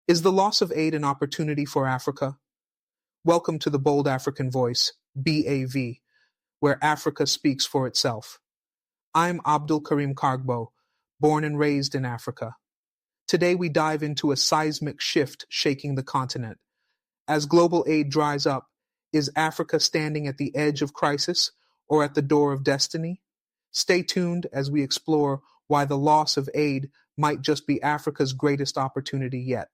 Is the loss of aid an opportunity for Africa? Welcome to the Bold African Voice, BAV, where Africa speaks for itself. I'm Abdul Karim Kargbo, born and raised in Africa. Today we dive into a seismic shift shaking the continent. As global aid dries up, is Africa standing at the edge of crisis or at the door of destiny? Stay tuned as we explore why the loss of aid might just be Africa's greatest opportunity yet.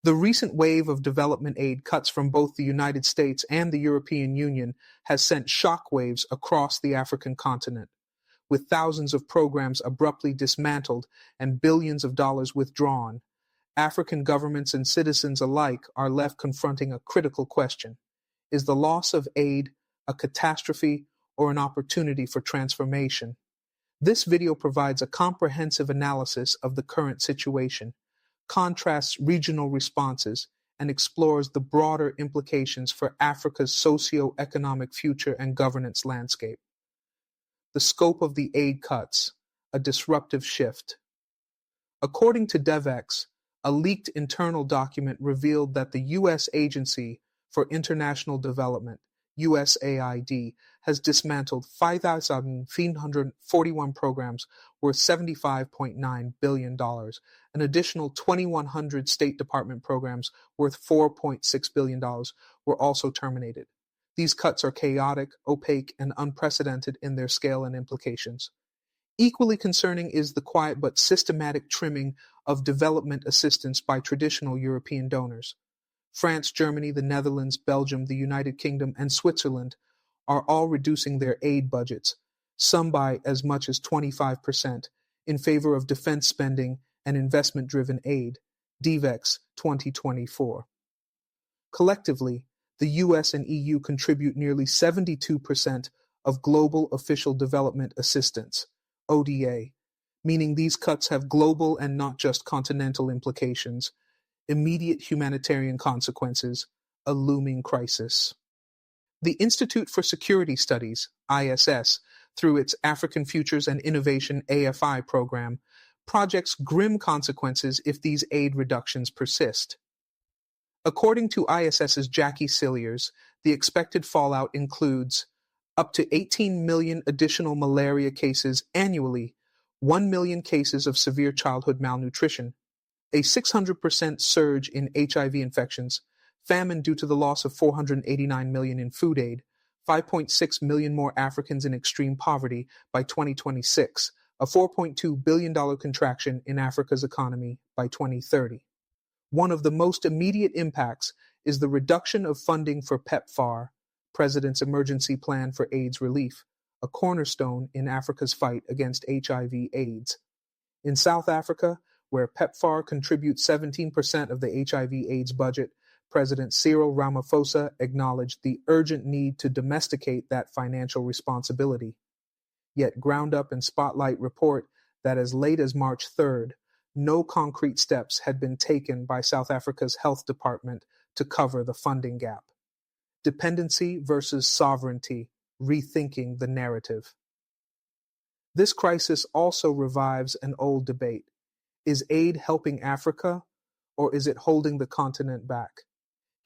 The recent wave of development aid cuts from both the United States and the European Union has sent shockwaves across the African continent. With thousands of programs abruptly dismantled and billions of dollars withdrawn, African governments and citizens alike are left confronting a critical question. Is the loss of aid a catastrophe or an opportunity for transformation? This video provides a comprehensive analysis of the current situation, contrasts regional responses, and explores the broader implications for Africa's socio-economic future and governance landscape. The scope of the aid cuts, a disruptive shift. According to DevEx, a leaked internal document revealed that the U.S. Agency for International Development, USAID, has dismantled 5,341 programs worth $75.9 billion. An additional 2,100 State Department programs worth $4.6 billion were also terminated. These cuts are chaotic, opaque, and unprecedented in their scale and implications. Equally concerning is the quiet but systematic trimming of development assistance by traditional European donors. France, Germany, the Netherlands, Belgium, the United Kingdom, and Switzerland are all reducing their aid budgets, some by as much as 25%, in favor of defense spending and investment-driven aid, DVEX 2024. Collectively, the US and EU contribute nearly 72% of global official development assistance, ODA, meaning these cuts have global and not just continental implications, immediate humanitarian consequences, a looming crisis. The Institute for Security Studies, ISS, through its African Futures and Innovation AFI program, projects grim consequences if these aid reductions persist. According to ISS's Jackie Cilliers, the expected fallout includes up to 18 million additional malaria cases annually, 1 million cases of severe childhood malnutrition, a 600% surge in HIV infections, famine due to the loss of 489 million in food aid, 5.6 million more Africans in extreme poverty by 2026, a $4.2 billion contraction in Africa's economy by 2030. One of the most immediate impacts is the reduction of funding for PEPFAR, President's Emergency Plan for AIDS Relief, a cornerstone in Africa's fight against HIV/AIDS. In South Africa, where PEPFAR contributes 17% of the HIV/AIDS budget, President Cyril Ramaphosa acknowledged the urgent need to domesticate that financial responsibility. Yet Ground Up and Spotlight report that as late as March 3rd, no concrete steps had been taken by South Africa's health department to cover the funding gap. Dependency versus sovereignty, rethinking the narrative. This crisis also revives an old debate. Is aid helping Africa, or is it holding the continent back?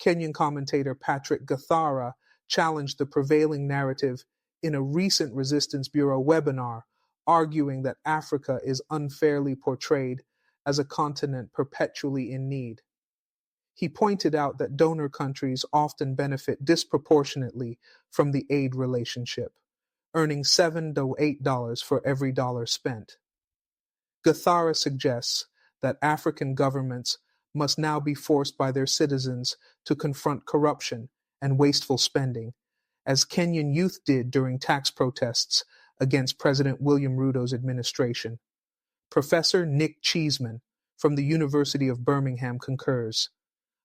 Kenyan commentator Patrick Gathara challenged the prevailing narrative in a recent Resistance Bureau webinar, arguing that Africa is unfairly portrayed as a continent perpetually in need. He pointed out that donor countries often benefit disproportionately from the aid relationship, earning $7 to $8 for every dollar spent. Gathara suggests that African governments must now be forced by their citizens to confront corruption and wasteful spending, as Kenyan youth did during tax protests against President William Ruto's administration. Professor Nick Cheeseman from the University of Birmingham concurs,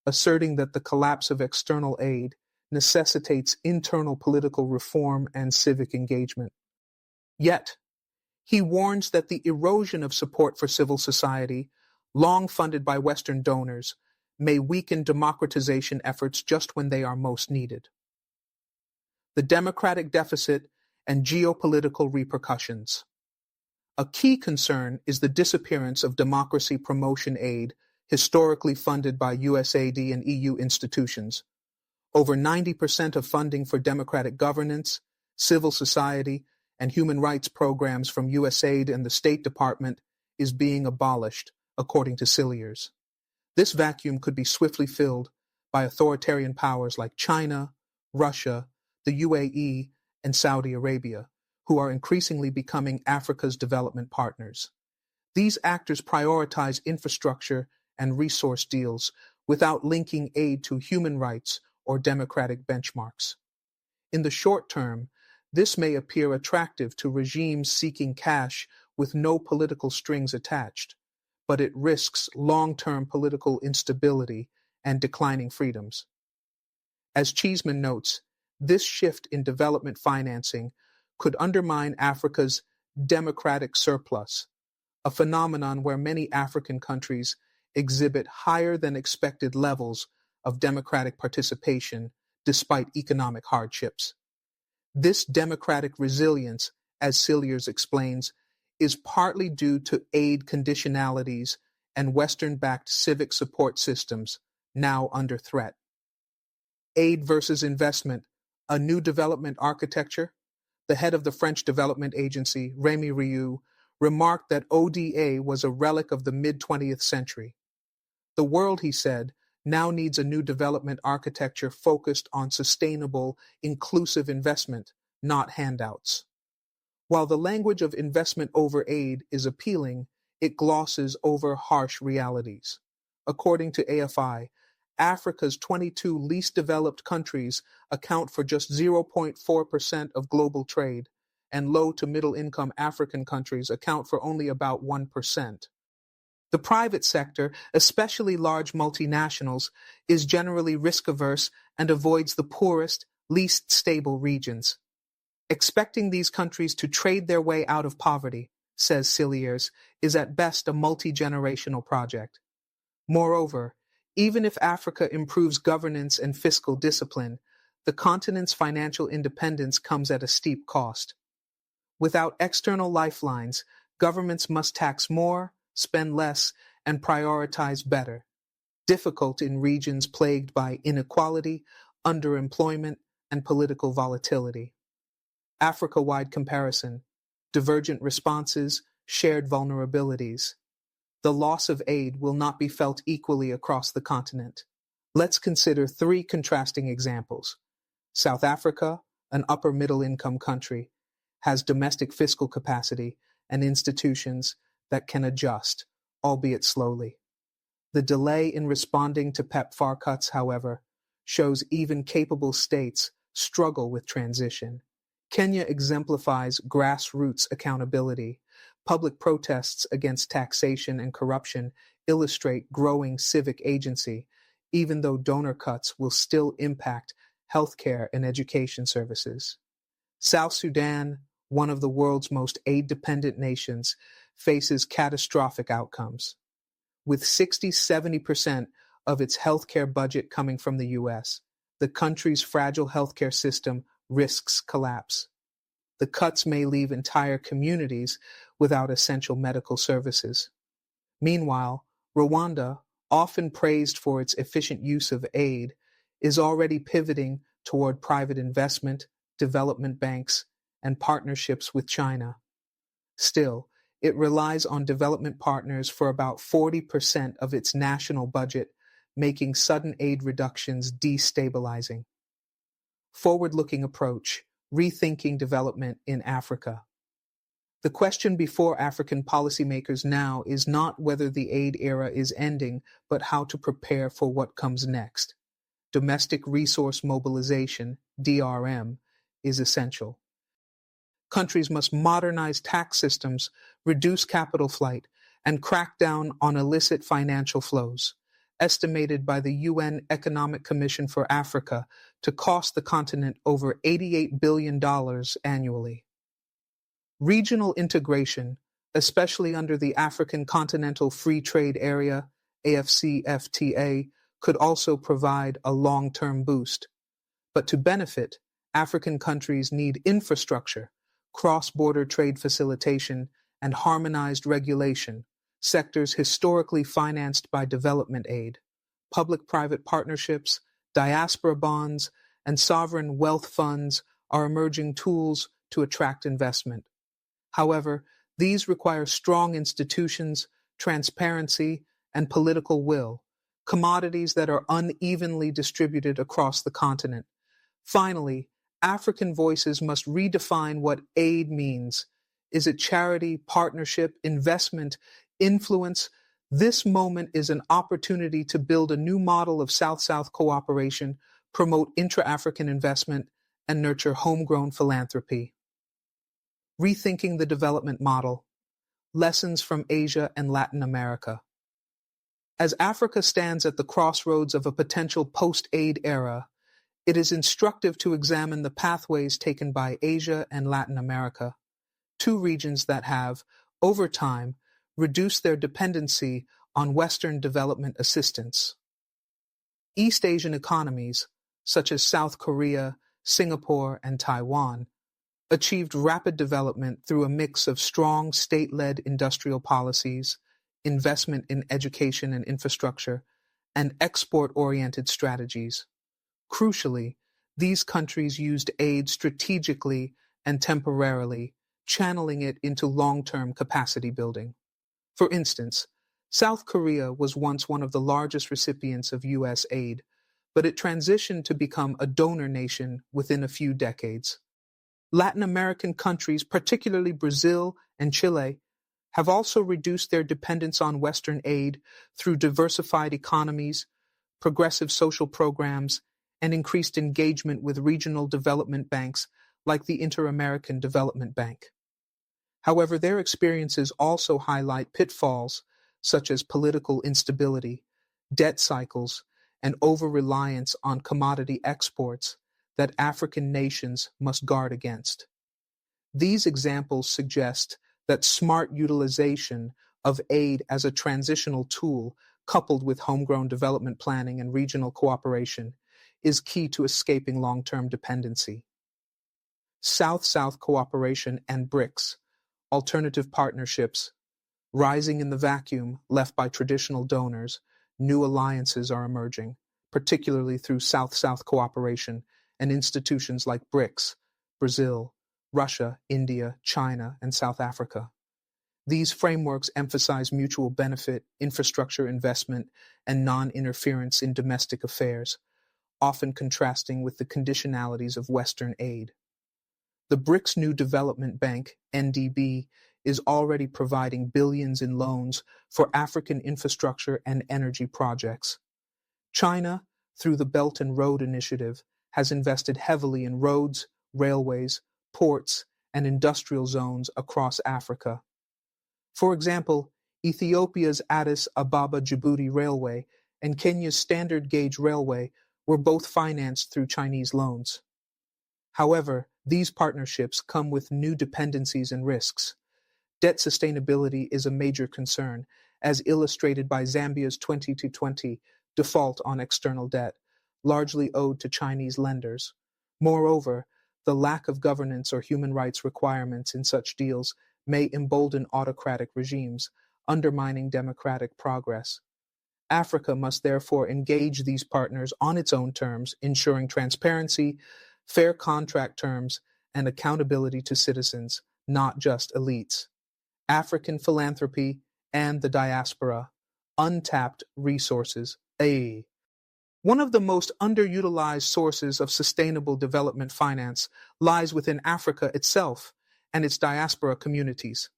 asserting that the collapse of external aid necessitates internal political reform and civic engagement. Yet, he warns that the erosion of support for civil society, long funded by Western donors, may weaken democratization efforts just when they are most needed. The democratic deficit and geopolitical repercussions. A key concern is the disappearance of democracy promotion aid historically funded by USAID and EU institutions. Over 90% of funding for democratic governance, civil society, and human rights programs from USAID and the State Department is being abolished, according to Cilliers. This vacuum could be swiftly filled by authoritarian powers like China, Russia, the UAE, and Saudi Arabia, who are increasingly becoming Africa's development partners. These actors prioritize infrastructure and resource deals without linking aid to human rights or democratic benchmarks. In the short term, this may appear attractive to regimes seeking cash with no political strings attached, but it risks long-term political instability and declining freedoms. As Cheeseman notes, this shift in development financing could undermine Africa's democratic surplus, a phenomenon where many African countries exhibit higher than expected levels of democratic participation despite economic hardships. This democratic resilience, as Cilliers explains, is partly due to aid conditionalities and Western-backed civic support systems now under threat. Aid versus investment, a new development architecture? The head of the French Development Agency, Rémi Rioux, remarked that ODA was a relic of the mid-20th century. The world, he said, now needs a new development architecture focused on sustainable, inclusive investment, not handouts. While the language of investment over aid is appealing, it glosses over harsh realities. According to AFI, Africa's 22 least developed countries account for just 0.4% of global trade, and low to middle income African countries account for only about 1%. The private sector, especially large multinationals, is generally risk-averse and avoids the poorest, least stable regions. Expecting these countries to trade their way out of poverty, says Cilliers, is at best a multi-generational project. Moreover, even if Africa improves governance and fiscal discipline, the continent's financial independence comes at a steep cost. Without external lifelines, governments must tax more, spend less, and prioritize better. Difficult in regions plagued by inequality, underemployment, and political volatility. Africa-wide comparison, divergent responses, shared vulnerabilities. The loss of aid will not be felt equally across the continent. Let's consider three contrasting examples. South Africa, an upper middle income country, has domestic fiscal capacity and institutions that can adjust, albeit slowly. The delay in responding to PEPFAR cuts, however, shows even capable states struggle with transition. Kenya exemplifies grassroots accountability. Public protests against taxation and corruption illustrate growing civic agency, even though donor cuts will still impact healthcare and education services. South Sudan, one of the world's most aid-dependent nations, faces catastrophic outcomes. With 60-70% of its healthcare budget coming from the U.S., the country's fragile healthcare system risks collapse. The cuts may leave entire communities without essential medical services. Meanwhile, Rwanda, often praised for its efficient use of aid, is already pivoting toward private investment, development banks, and partnerships with China. Still, it relies on development partners for about 40% of its national budget, making sudden aid reductions destabilizing. Forward-looking approach, rethinking development in Africa. The question before African policymakers now is not whether the aid era is ending, but how to prepare for what comes next. Domestic resource mobilization, DRM, is essential. Countries must modernize tax systems, reduce capital flight, and crack down on illicit financial flows, estimated by the UN Economic Commission for Africa to cost the continent over $88 billion annually. Regional integration, especially under the African Continental Free Trade Area, AFCFTA, could also provide a long-term boost. But to benefit, African countries need infrastructure, cross-border trade facilitation, and harmonized regulation sectors historically financed by development aid, public-private partnerships, diaspora bonds, and sovereign wealth funds are emerging tools to attract investment. However, these require strong institutions, transparency, and political will, commodities that are unevenly distributed across the continent. Finally, African voices must redefine what aid means. Is it charity, partnership, investment, influence? This moment is an opportunity to build a new model of South-South cooperation, promote intra-African investment, and nurture homegrown philanthropy. Rethinking the development model. Lessons from Asia and Latin America. As Africa stands at the crossroads of a potential post-aid era, it is instructive to examine the pathways taken by Asia and Latin America, two regions that have, over time, reduced their dependency on Western development assistance. East Asian economies, such as South Korea, Singapore, and Taiwan, achieved rapid development through a mix of strong state-led industrial policies, investment in education and infrastructure, and export-oriented strategies. Crucially, these countries used aid strategically and temporarily, channeling it into long-term capacity building. For instance, South Korea was once one of the largest recipients of USAID, but it transitioned to become a donor nation within a few decades. Latin American countries, particularly Brazil and Chile, have also reduced their dependence on Western aid through diversified economies, progressive social programs, and increased engagement with regional development banks like the Inter-American Development Bank. However, their experiences also highlight pitfalls such as political instability, debt cycles, and over-reliance on commodity exports that African nations must guard against. These examples suggest that smart utilization of aid as a transitional tool, coupled with homegrown development planning and regional cooperation, is key to escaping long-term dependency. South-South cooperation and BRICS, alternative partnerships, rising in the vacuum left by traditional donors, new alliances are emerging, particularly through South-South cooperation and institutions like BRICS, Brazil, Russia, India, China, and South Africa. These frameworks emphasize mutual benefit, infrastructure investment, and non-interference in domestic affairs, often contrasting with the conditionalities of Western aid. The BRICS New Development Bank, NDB, is already providing billions in loans for African infrastructure and energy projects. China, through the Belt and Road Initiative, has invested heavily in roads, railways, ports, and industrial zones across Africa. For example, Ethiopia's Addis Ababa-Djibouti Railway and Kenya's Standard Gauge Railway were both financed through Chinese loans. However, these partnerships come with new dependencies and risks. Debt sustainability is a major concern, as illustrated by Zambia's 2020 default on external debt, largely owed to Chinese lenders. Moreover, the lack of governance or human rights requirements in such deals may embolden autocratic regimes, undermining democratic progress. Africa must therefore engage these partners on its own terms, ensuring transparency, fair contract terms, and accountability to citizens, not just elites. African philanthropy and the diaspora, untapped resources. One of the most underutilized sources of sustainable development finance lies within Africa itself and its diaspora communities.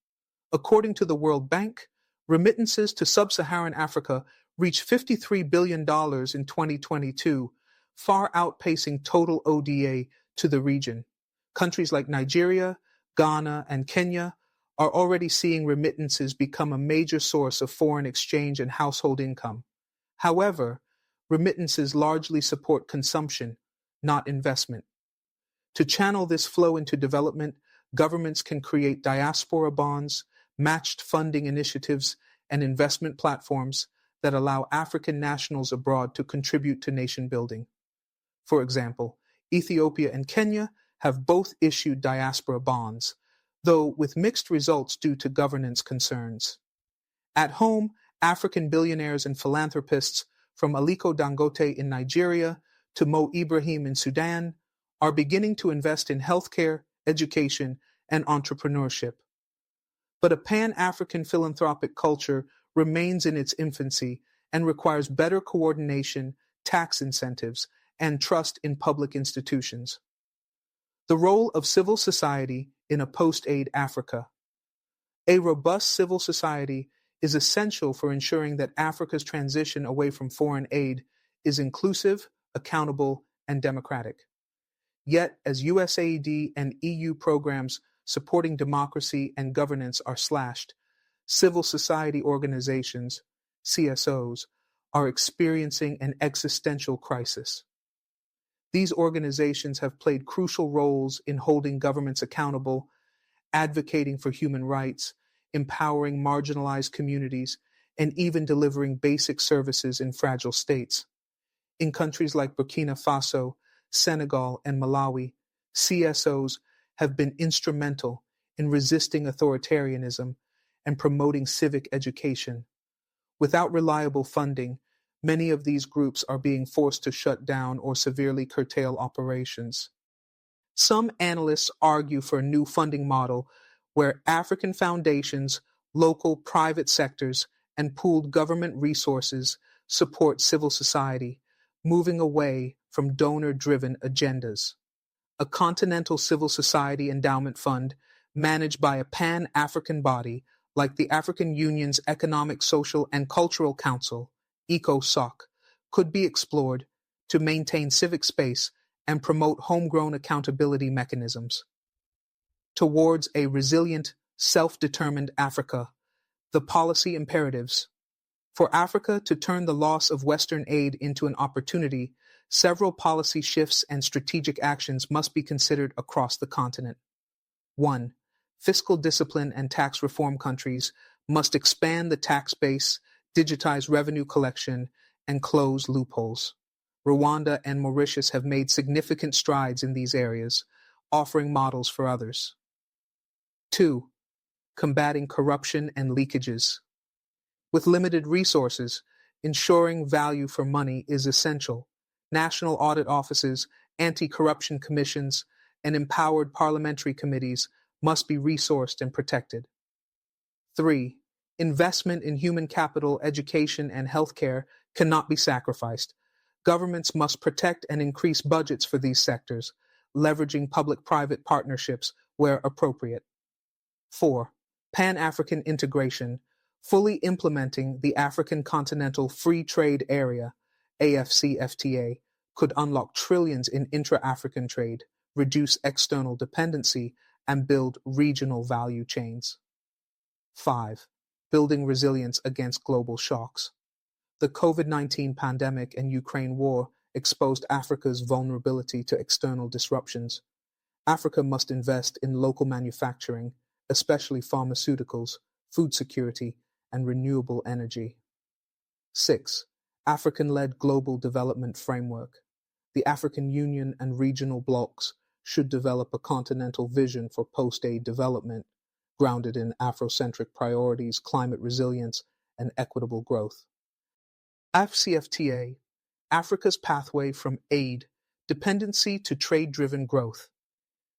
According to the World Bank, remittances to sub-Saharan Africa reached $53 billion in 2022, far outpacing total ODA to the region. Countries like Nigeria, Ghana, and Kenya are already seeing remittances become a major source of foreign exchange and household income. However, remittances largely support consumption, not investment. To channel this flow into development, governments can create diaspora bonds, matched funding initiatives, and investment platforms that allow African nationals abroad to contribute to nation building. For example, Ethiopia and Kenya have both issued diaspora bonds, though with mixed results due to governance concerns. At home, African billionaires and philanthropists from Aliko Dangote in Nigeria to Mo Ibrahim in Sudan are beginning to invest in healthcare, education, and entrepreneurship. But a Pan-African philanthropic culture remains in its infancy and requires better coordination, tax incentives, and trust in public institutions. The role of civil society in a post-aid Africa. A robust civil society is essential for ensuring that Africa's transition away from foreign aid is inclusive, accountable, and democratic. Yet, as USAID and EU programs supporting democracy and governance are slashed, civil society organizations, CSOs, are experiencing an existential crisis. These organizations have played crucial roles in holding governments accountable, advocating for human rights, empowering marginalized communities, and even delivering basic services in fragile states. In countries like Burkina Faso, Senegal, and Malawi, CSOs have been instrumental in resisting authoritarianism and promoting civic education. Without reliable funding, many of these groups are being forced to shut down or severely curtail operations. Some analysts argue for a new funding model where African foundations, local private sectors, and pooled government resources support civil society, moving away from donor-driven agendas. A continental civil society endowment fund managed by a Pan-African body like the African Union's Economic, Social, and Cultural Council, ECOSOC, could be explored to maintain civic space and promote homegrown accountability mechanisms. Towards a resilient, self-determined Africa, the policy imperatives. For Africa to turn the loss of Western aid into an opportunity, several policy shifts and strategic actions must be considered across the continent. 1. Fiscal discipline and tax reform. Countries must expand the tax base, digitize revenue collection, and close loopholes. Rwanda and Mauritius have made significant strides in these areas, offering models for others. 2. Combating corruption and leakages. With limited resources, ensuring value for money is essential. National audit offices, anti-corruption commissions, and empowered parliamentary committees must be resourced and protected. 3. Investment in human capital, education, and healthcare cannot be sacrificed. Governments must protect and increase budgets for these sectors, leveraging public-private partnerships where appropriate. 4. Pan-African integration, fully implementing the African Continental Free Trade Area, AFCFTA, could unlock trillions in intra-African trade, reduce external dependency, and build regional value chains. 5. Building resilience against global shocks. The COVID-19 pandemic and Ukraine war exposed Africa's vulnerability to external disruptions. Africa must invest in local manufacturing, especially pharmaceuticals, food security, and renewable energy. 6. African-led global development framework. The African Union and regional blocs should develop a continental vision for post-aid development, grounded in Afrocentric priorities, climate resilience, and equitable growth. AFCFTA, Africa's pathway from aid, dependency to trade-driven growth.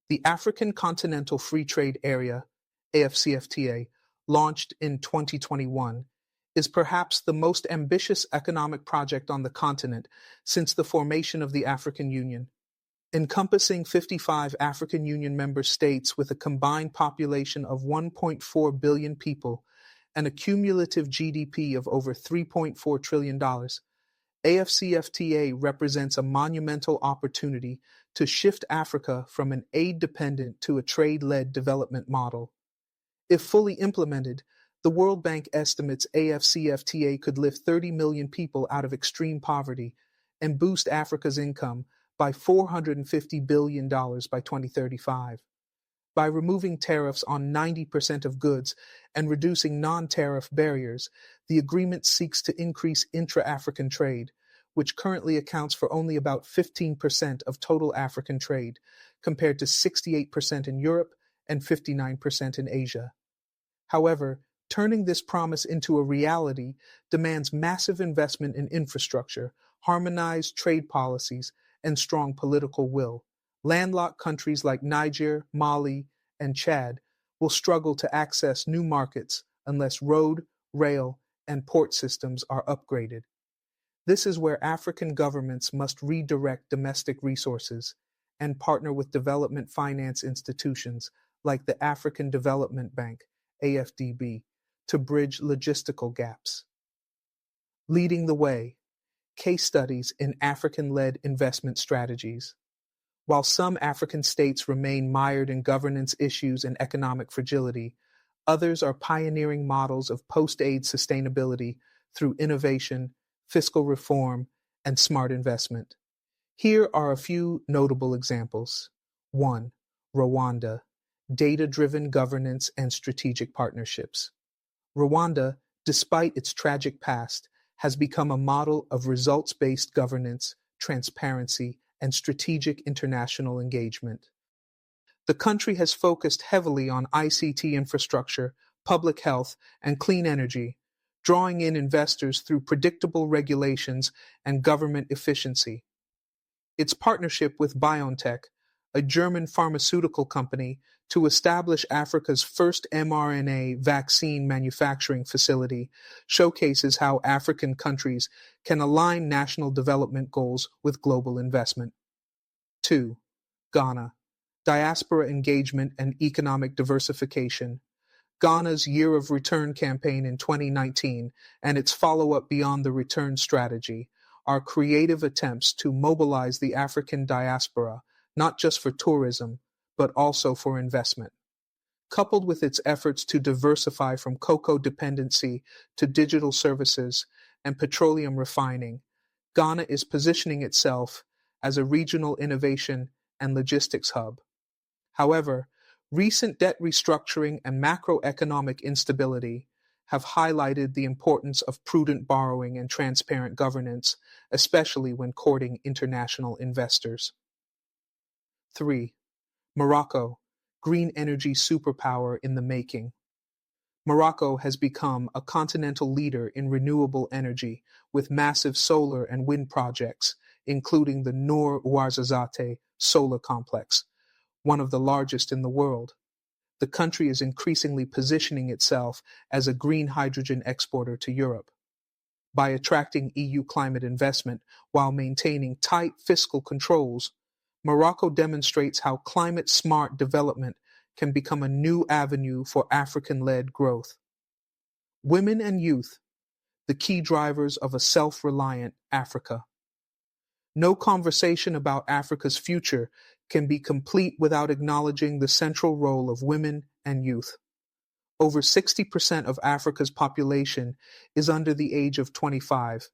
The African Continental Free Trade Area, AFCFTA, launched in 2021, is perhaps the most ambitious economic project on the continent since the formation of the African Union. Encompassing 55 African Union member states with a combined population of 1.4 billion people and a cumulative GDP of over $3.4 trillion, AFCFTA represents a monumental opportunity to shift Africa from an aid-dependent to a trade-led development model. If fully implemented, the World Bank estimates AFCFTA could lift 30 million people out of extreme poverty and boost Africa's income by $450 billion by 2035. By removing tariffs on 90% of goods and reducing non-tariff barriers, the agreement seeks to increase intra-African trade, which currently accounts for only about 15% of total African trade, compared to 68% in Europe and 59% in Asia. However, Turning this promise into a reality demands massive investment in infrastructure, harmonized trade policies, and strong political will. Landlocked countries like Niger, Mali, and Chad will struggle to access new markets unless road, rail, and port systems are upgraded. This is where African governments must redirect domestic resources and partner with development finance institutions like the African Development Bank, AFDB, to bridge logistical gaps. Leading the way, case studies in African-led investment strategies. While some African states remain mired in governance issues and economic fragility, others are pioneering models of post-aid sustainability through innovation, fiscal reform, and smart investment. Here are a few notable examples. 1. Rwanda, data-driven governance and strategic partnerships. Rwanda, despite its tragic past, has become a model of results-based governance, transparency, and strategic international engagement. The country has focused heavily on ICT infrastructure, public health, and clean energy, drawing in investors through predictable regulations and government efficiency. Its partnership with BioNTech, a German pharmaceutical company, to establish Africa's first mRNA vaccine manufacturing facility showcases how African countries can align national development goals with global investment. 2. Ghana, diaspora engagement and economic diversification. Ghana's Year of Return campaign in 2019 and its follow-up Beyond the Return strategy are creative attempts to mobilize the African diaspora, not just for tourism, but also for investment. Coupled with its efforts to diversify from cocoa dependency to digital services and petroleum refining, Ghana is positioning itself as a regional innovation and logistics hub. However, recent debt restructuring and macroeconomic instability have highlighted the importance of prudent borrowing and transparent governance, especially when courting international investors. 3. Morocco, green energy superpower in the making. Morocco has become a continental leader in renewable energy with massive solar and wind projects, including the Noor Ouarzazate solar complex, one of the largest in the world. The country is increasingly positioning itself as a green hydrogen exporter to Europe. By attracting EU climate investment while maintaining tight fiscal controls, Morocco demonstrates how climate-smart development can become a new avenue for African-led growth. Women and youth, the key drivers of a self-reliant Africa. No conversation about Africa's future can be complete without acknowledging the central role of women and youth. Over 60% of Africa's population is under the age of 25,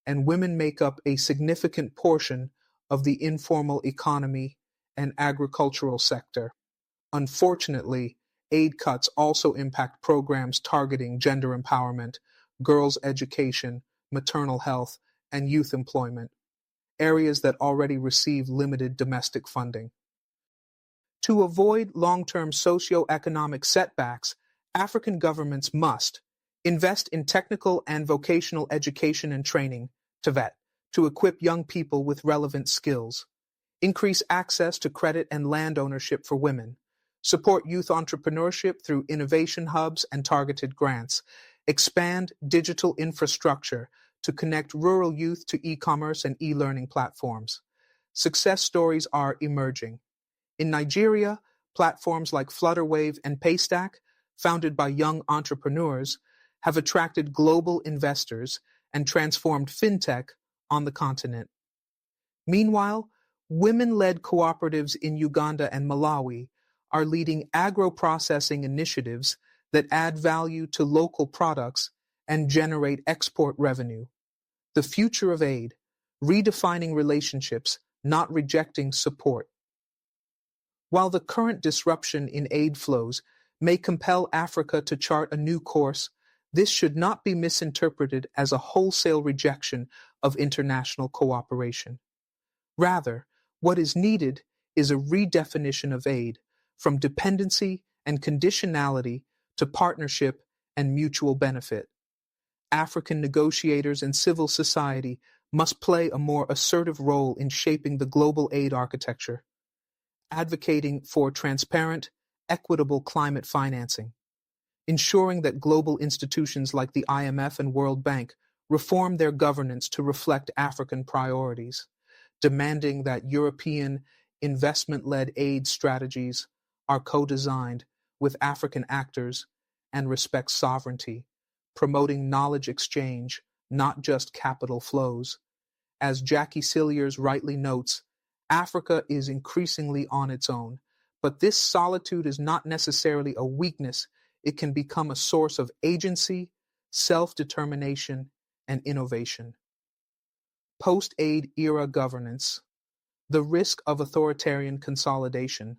and women make up a significant portion of the informal economy and agricultural sector. Unfortunately, aid cuts also impact programs targeting gender empowerment, girls' education, maternal health, and youth employment, areas that already receive limited domestic funding. To avoid long-term socio-economic setbacks, African governments must invest in technical and vocational education and training, TVET, to equip young people with relevant skills, increase access to credit and land ownership for women, support youth entrepreneurship through innovation hubs and targeted grants, expand digital infrastructure to connect rural youth to e-commerce and e-learning platforms. Success stories are emerging. In Nigeria, platforms like Flutterwave and Paystack, founded by young entrepreneurs, have attracted global investors and transformed fintech on the continent. Meanwhile, women-led cooperatives in Uganda and Malawi are leading agro-processing initiatives that add value to local products and generate export revenue. The future of aid, redefining relationships, not rejecting support. While the current disruption in aid flows may compel Africa to chart a new course, this should not be misinterpreted as a wholesale rejection of international cooperation. Rather, what is needed is a redefinition of aid, from dependency and conditionality to partnership and mutual benefit. African negotiators and civil society must play a more assertive role in shaping the global aid architecture, advocating for transparent, equitable climate financing, ensuring that global institutions like the IMF and World Bank reform their governance to reflect African priorities, demanding that European investment-led aid strategies are co-designed with African actors and respect sovereignty, promoting knowledge exchange, not just capital flows. As Jackie Cilliers rightly notes, Africa is increasingly on its own, but this solitude is not necessarily a weakness. It can become a source of agency, self-determination, and innovation. Post-aid era governance, the risk of authoritarian consolidation.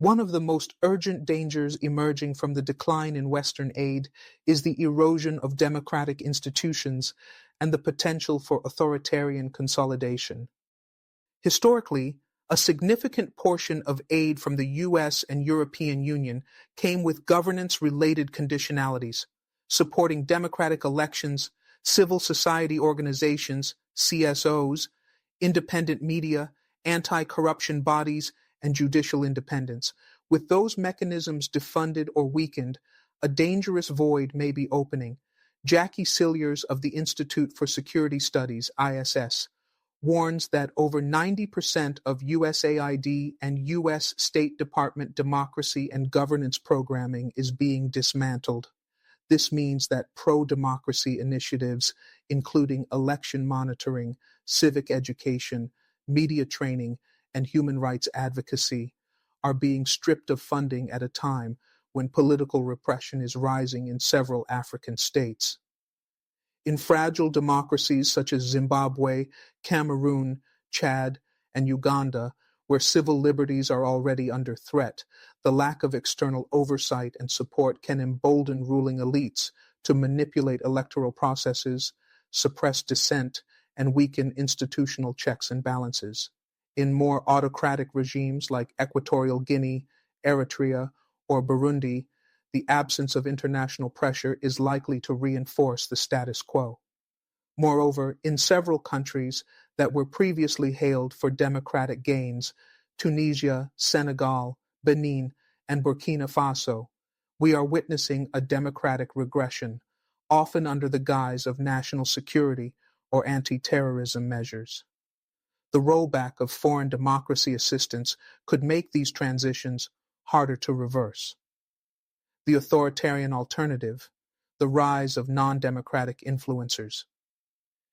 One of the most urgent dangers emerging from the decline in Western aid is the erosion of democratic institutions and the potential for authoritarian consolidation. Historically, a significant portion of aid from the US and European Union came with governance-related conditionalities, supporting democratic elections, civil society organizations, CSOs, independent media, anti-corruption bodies, and judicial independence. With those mechanisms defunded or weakened, a dangerous void may be opening. Jackie Cilliers of the Institute for Security Studies, ISS, warns that over 90% of USAID and U.S. State Department democracy and governance programming is being dismantled. This means that pro-democracy initiatives, including election monitoring, civic education, media training, and human rights advocacy, are being stripped of funding at a time when political repression is rising in several African states. In fragile democracies such as Zimbabwe, Cameroon, Chad, and Uganda, where civil liberties are already under threat, the lack of external oversight and support can embolden ruling elites to manipulate electoral processes, suppress dissent, and weaken institutional checks and balances. In more autocratic regimes like Equatorial Guinea, Eritrea, or Burundi, the absence of international pressure is likely to reinforce the status quo. Moreover, in several countries that were previously hailed for democratic gains, Tunisia, Senegal, Benin, and Burkina Faso, we are witnessing a democratic regression, often under the guise of national security or anti-terrorism measures. The rollback of foreign democracy assistance could make these transitions harder to reverse. The authoritarian alternative, the rise of non-democratic influencers.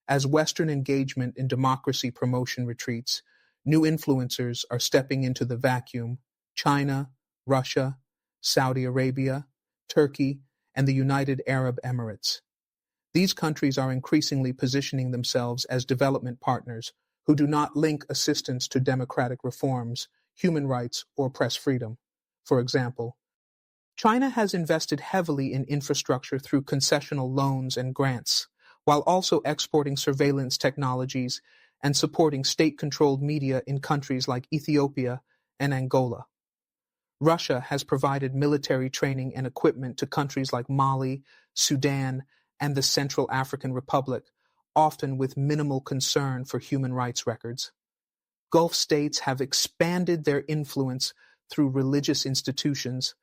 As Western engagement in democracy promotion retreats, new influencers are stepping into the vacuum. China, Russia, Saudi Arabia, Turkey, and the United Arab Emirates. These countries are increasingly positioning themselves as development partners who do not link assistance to democratic reforms, human rights, or press freedom. For example, China has invested heavily in infrastructure through concessional loans and grants, while also exporting surveillance technologies and supporting state-controlled media in countries like Ethiopia and Angola. Russia has provided military training and equipment to countries like Mali, Sudan, and the Central African Republic, often with minimal concern for human rights records. Gulf states have expanded their influence through religious institutions,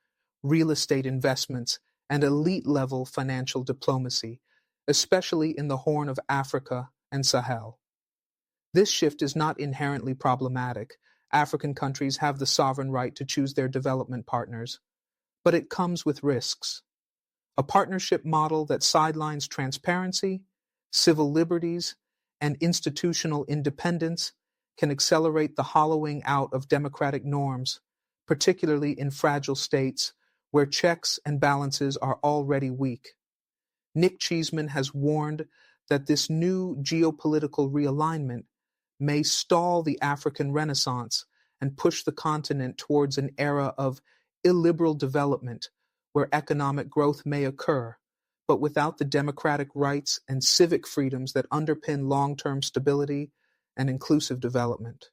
real estate investments, and elite-level financial diplomacy, especially in the Horn of Africa and Sahel. This shift is not inherently problematic. African countries have the sovereign right to choose their development partners, but it comes with risks. A partnership model that sidelines transparency, civil liberties, and institutional independence can accelerate the hollowing out of democratic norms, particularly in fragile states where checks and balances are already weak. Nick Cheesman has warned that this new geopolitical realignment may stall the African Renaissance and push the continent towards an era of illiberal development where economic growth may occur, but without the democratic rights and civic freedoms that underpin long-term stability and inclusive development.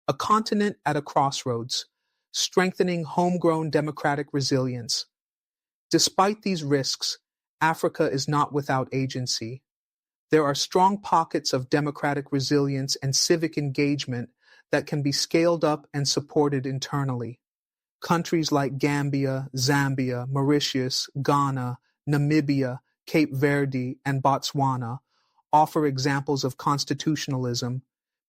A continent at a crossroads, strengthening homegrown democratic resilience Despite these risks, Africa is not without agency. There are strong pockets of democratic resilience and civic engagement that can be scaled up and supported internally. Countries like Gambia, Zambia, Mauritius, Ghana, Namibia, Cape Verde, and Botswana offer examples of constitutionalism,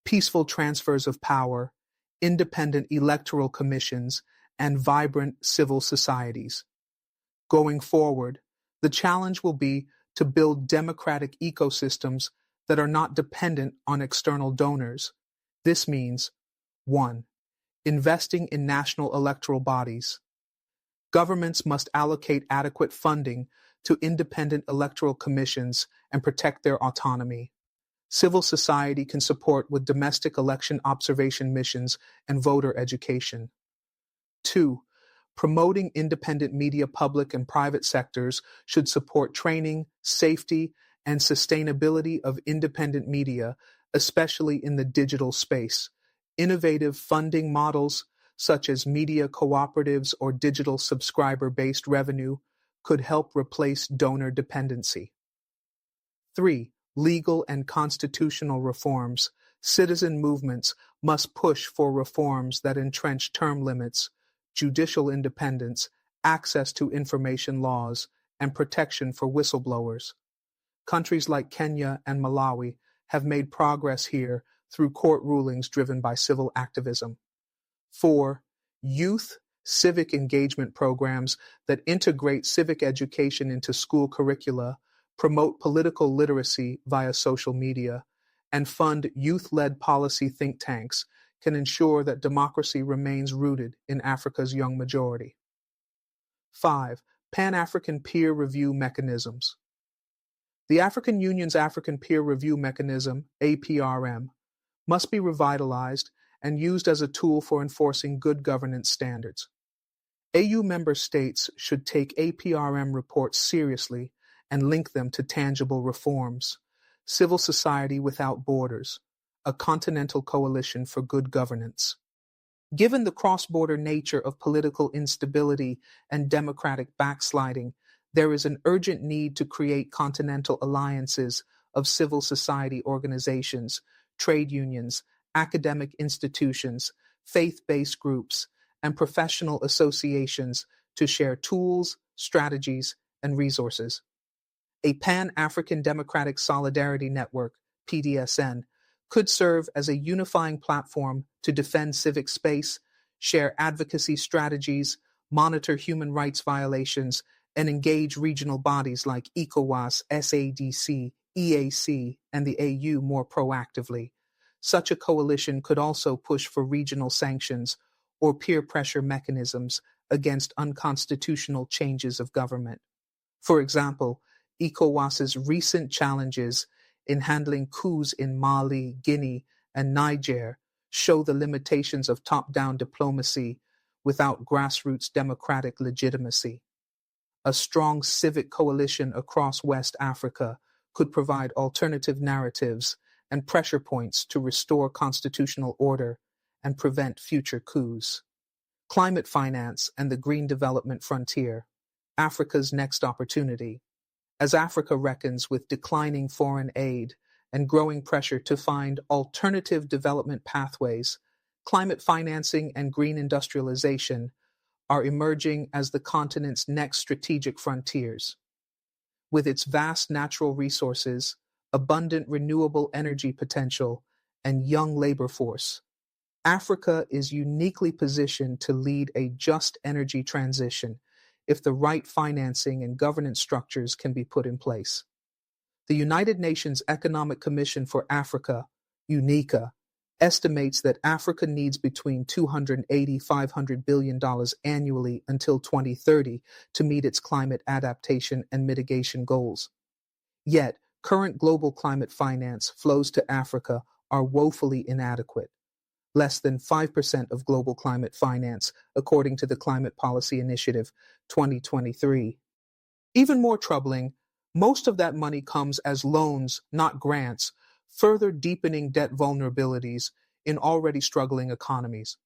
peaceful transfers of power, independent electoral commissions, and vibrant civil societies. Going forward, the challenge will be to build democratic ecosystems that are not dependent on external donors. This means 1. Investing in national electoral bodies. Governments must allocate adequate funding to independent electoral commissions and protect their autonomy. Civil society can support with domestic election observation missions and voter education. 2. Promoting independent media. Public and private sectors should support training, safety, and sustainability of independent media, especially in the digital space. Innovative funding models, such as media cooperatives or digital subscriber-based revenue, could help replace donor dependency. 3. Legal and constitutional reforms. Citizen movements must push for reforms that entrench term limits, judicial independence, access to information laws, and protection for whistleblowers. Countries like Kenya and Malawi have made progress here through court rulings driven by civil activism. 4. Youth civic engagement programs that integrate civic education into school curricula, promote political literacy via social media, and fund youth-led policy think tanks can ensure that democracy remains rooted in Africa's young majority. 5. Pan-African peer review mechanisms. The African Union's African Peer Review Mechanism, APRM, must be revitalized and used as a tool for enforcing good governance standards. AU member states should take APRM reports seriously and link them to tangible reforms. Civil Society Without Borders, a continental coalition for good governance. Given the cross-border nature of political instability and democratic backsliding, there is an urgent need to create continental alliances of civil society organizations, trade unions, academic institutions, faith-based groups, and professional associations to share tools, strategies, and resources. A Pan-African Democratic Solidarity Network, PDSN, could serve as a unifying platform to defend civic space, share advocacy strategies, monitor human rights violations, and engage regional bodies like ECOWAS, SADC, EAC, and the AU more proactively. Such a coalition could also push for regional sanctions or peer pressure mechanisms against unconstitutional changes of government. For example, ECOWAS's recent challenges in handling coups in Mali, Guinea, and Niger show the limitations of top-down diplomacy without grassroots democratic legitimacy. A strong civic coalition across West Africa could provide alternative narratives and pressure points to restore constitutional order and prevent future coups. Climate finance and the green development frontier, Africa's next opportunity. As Africa reckons with declining foreign aid and growing pressure to find alternative development pathways, climate financing and green industrialization are emerging as the continent's next strategic frontiers. With its vast natural resources, abundant renewable energy potential, and young labor force, Africa is uniquely positioned to lead a just energy transition if the right financing and governance structures can be put in place. The United Nations Economic Commission for Africa, UNECA, estimates that Africa needs between $280–500 billion annually until 2030 to meet its climate adaptation and mitigation goals. Yet, current global climate finance flows to Africa are woefully inadequate. Less than 5% of global climate finance, according to the Climate Policy Initiative 2023. Even more troubling, most of that money comes as loans, not grants, further deepening debt vulnerabilities in already struggling economies.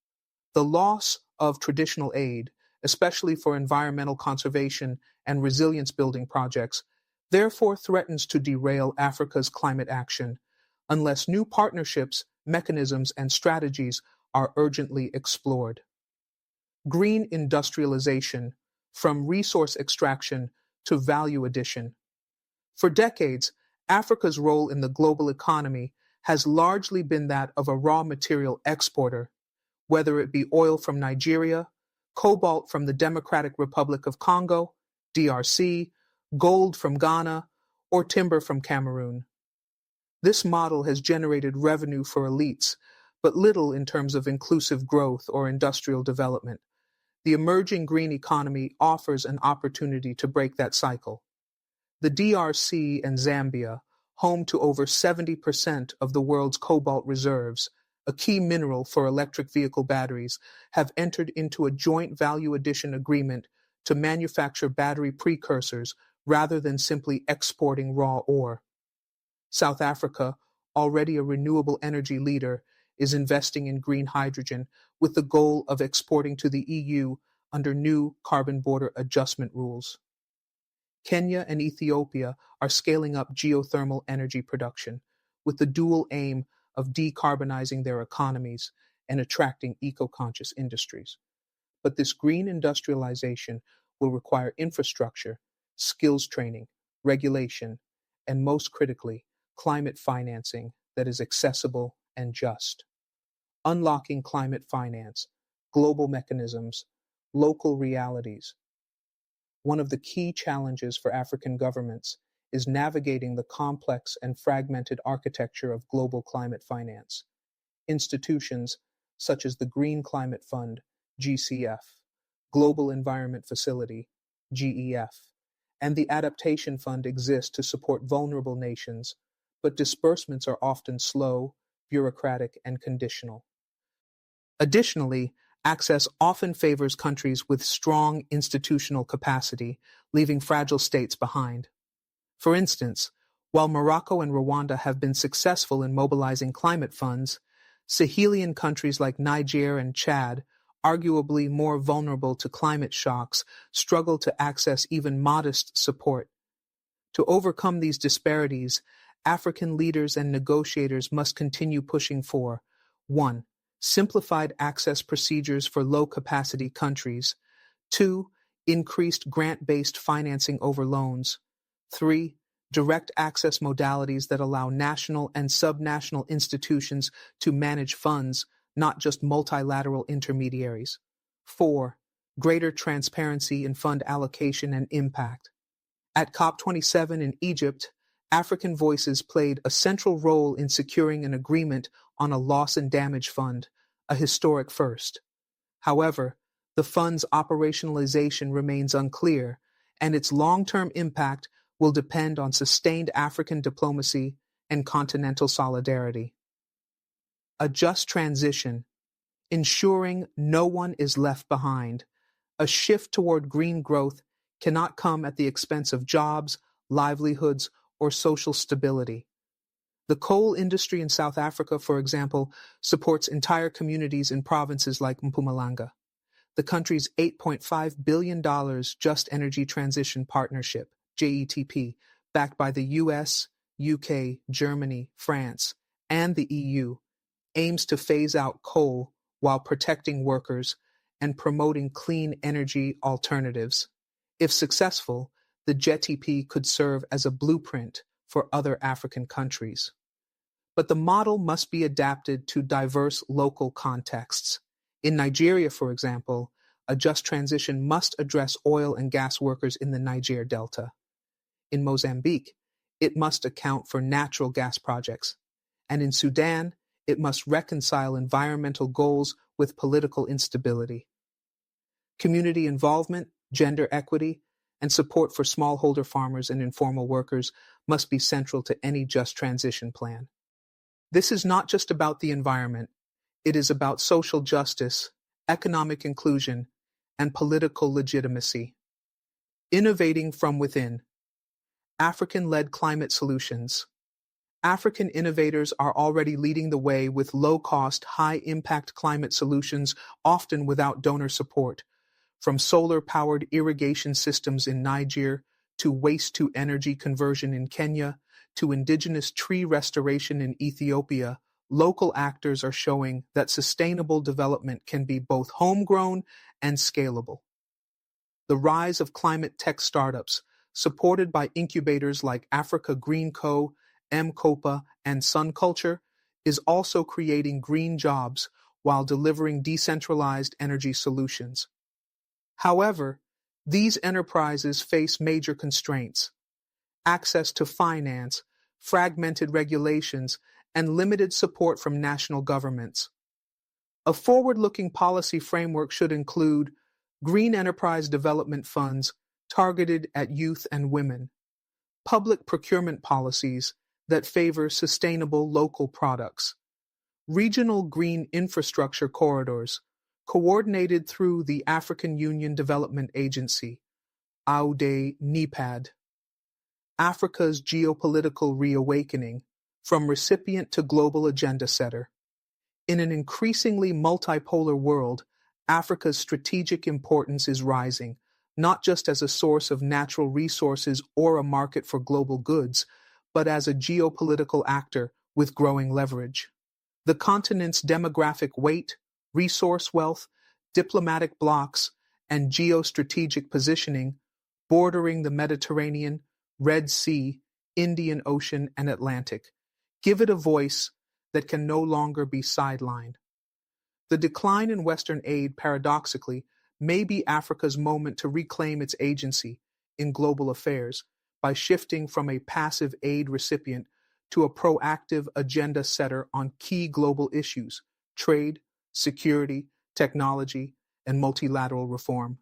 The loss of traditional aid, especially for environmental conservation and resilience building projects, therefore threatens to derail Africa's climate action unless new partnerships, mechanisms, and strategies are urgently explored. Green industrialization, from resource extraction to value addition. For decades, Africa's role in the global economy has largely been that of a raw material exporter, whether it be oil from Nigeria, cobalt from the Democratic Republic of Congo, DRC, gold from Ghana, or timber from Cameroon. This model has generated revenue for elites, but little in terms of inclusive growth or industrial development. The emerging green economy offers an opportunity to break that cycle. The DRC and Zambia, home to over 70% of the world's cobalt reserves, a key mineral for electric vehicle batteries, have entered into a joint value addition agreement to manufacture battery precursors rather than simply exporting raw ore. South Africa, already a renewable energy leader, is investing in green hydrogen with the goal of exporting to the EU under new carbon border adjustment rules. Kenya and Ethiopia are scaling up geothermal energy production with the dual aim of decarbonizing their economies and attracting eco-conscious industries. But this green industrialization will require infrastructure, skills training, regulation, and most critically, climate financing that is accessible and just. Unlocking climate finance, global mechanisms, local realities. One of the key challenges for African governments is navigating the complex and fragmented architecture of global climate finance. Institutions such as the Green Climate Fund, GCF, Global Environment Facility, GEF, and the Adaptation Fund exist to support vulnerable nations, but disbursements are often slow, bureaucratic, and conditional. Additionally, access often favors countries with strong institutional capacity, leaving fragile states behind. For instance, while Morocco and Rwanda have been successful in mobilizing climate funds, Sahelian countries like Niger and Chad, arguably more vulnerable to climate shocks, struggle to access even modest support. To overcome these disparities, African leaders and negotiators must continue pushing for 1. Simplified access procedures for low-capacity countries, 2. Increased grant-based financing over loans, 3. Direct access modalities that allow national and subnational institutions to manage funds, not just multilateral intermediaries, 4. Greater transparency in fund allocation and impact. At COP27 in Egypt, African voices played a central role in securing an agreement on a loss and damage fund, a historic first. However, the fund's operationalization remains unclear, and its long-term impact will depend on sustained African diplomacy and continental solidarity. A just transition, ensuring no one is left behind. A shift toward green growth cannot come at the expense of jobs, livelihoods, or social stability. The coal industry in South Africa, for example, supports entire communities in provinces like Mpumalanga. The country's $8.5 billion Just Energy Transition Partnership, JETP, backed by the US, UK, Germany, France, and the EU, aims to phase out coal while protecting workers and promoting clean energy alternatives. If successful, the JETP could serve as a blueprint for other African countries. But the model must be adapted to diverse local contexts. In Nigeria, for example, a just transition must address oil and gas workers in the Niger Delta. In Mozambique, it must account for natural gas projects. And in Sudan, it must reconcile environmental goals with political instability. Community involvement, gender equity, and support for smallholder farmers and informal workers must be central to any just transition plan. This is not just about the environment. It is about social justice, economic inclusion, and political legitimacy. Innovating from within. African-led climate solutions. African innovators are already leading the way with low-cost, high-impact climate solutions, often without donor support. from solar-powered irrigation systems in Niger to waste-to-energy conversion in Kenya to indigenous tree restoration in Ethiopia. Local actors are showing that sustainable development can be both homegrown and scalable. The rise of climate tech startups, supported by incubators like Africa Green Co., M-Copa, and Sun Culture, is also creating green jobs while delivering decentralized energy solutions. However, these enterprises face major constraints: access to finance, fragmented regulations, and limited support from national governments. A forward-looking policy framework should include green enterprise development funds targeted at youth and women, public procurement policies that favor sustainable local products, regional green infrastructure corridors coordinated through the African Union Development Agency, AUDE-NEPAD, Africa's geopolitical reawakening, from recipient to global agenda setter. In an increasingly multipolar world, Africa's strategic importance is rising, not just as a source of natural resources or a market for global goods, but as a geopolitical actor with growing leverage. The continent's demographic weight, resource wealth, diplomatic blocs, and geostrategic positioning, bordering the Mediterranean, Red Sea, Indian Ocean, and Atlantic, give it a voice that can no longer be sidelined. The decline in Western aid, paradoxically, may be Africa's moment to reclaim its agency in global affairs by shifting from a passive aid recipient to a proactive agenda setter on key global issues: trade, security, technology, and multilateral reform.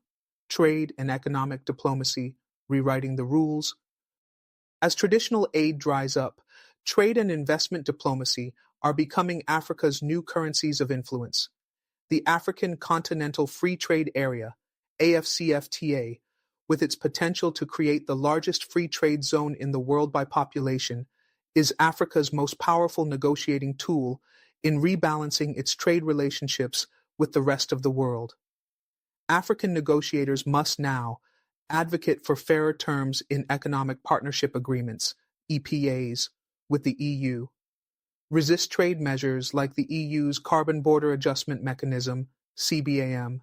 Trade and economic diplomacy, rewriting the rules. As traditional aid dries up, trade and investment diplomacy are becoming Africa's new currencies of influence. The African Continental Free Trade Area, AFCFTA, with its potential to create the largest free trade zone in the world by population, is Africa's most powerful negotiating tool in rebalancing its trade relationships with the rest of the world. African negotiators must now advocate for fairer terms in economic partnership agreements, EPAs, with the EU, resist trade measures like the EU's Carbon Border Adjustment Mechanism, CBAM,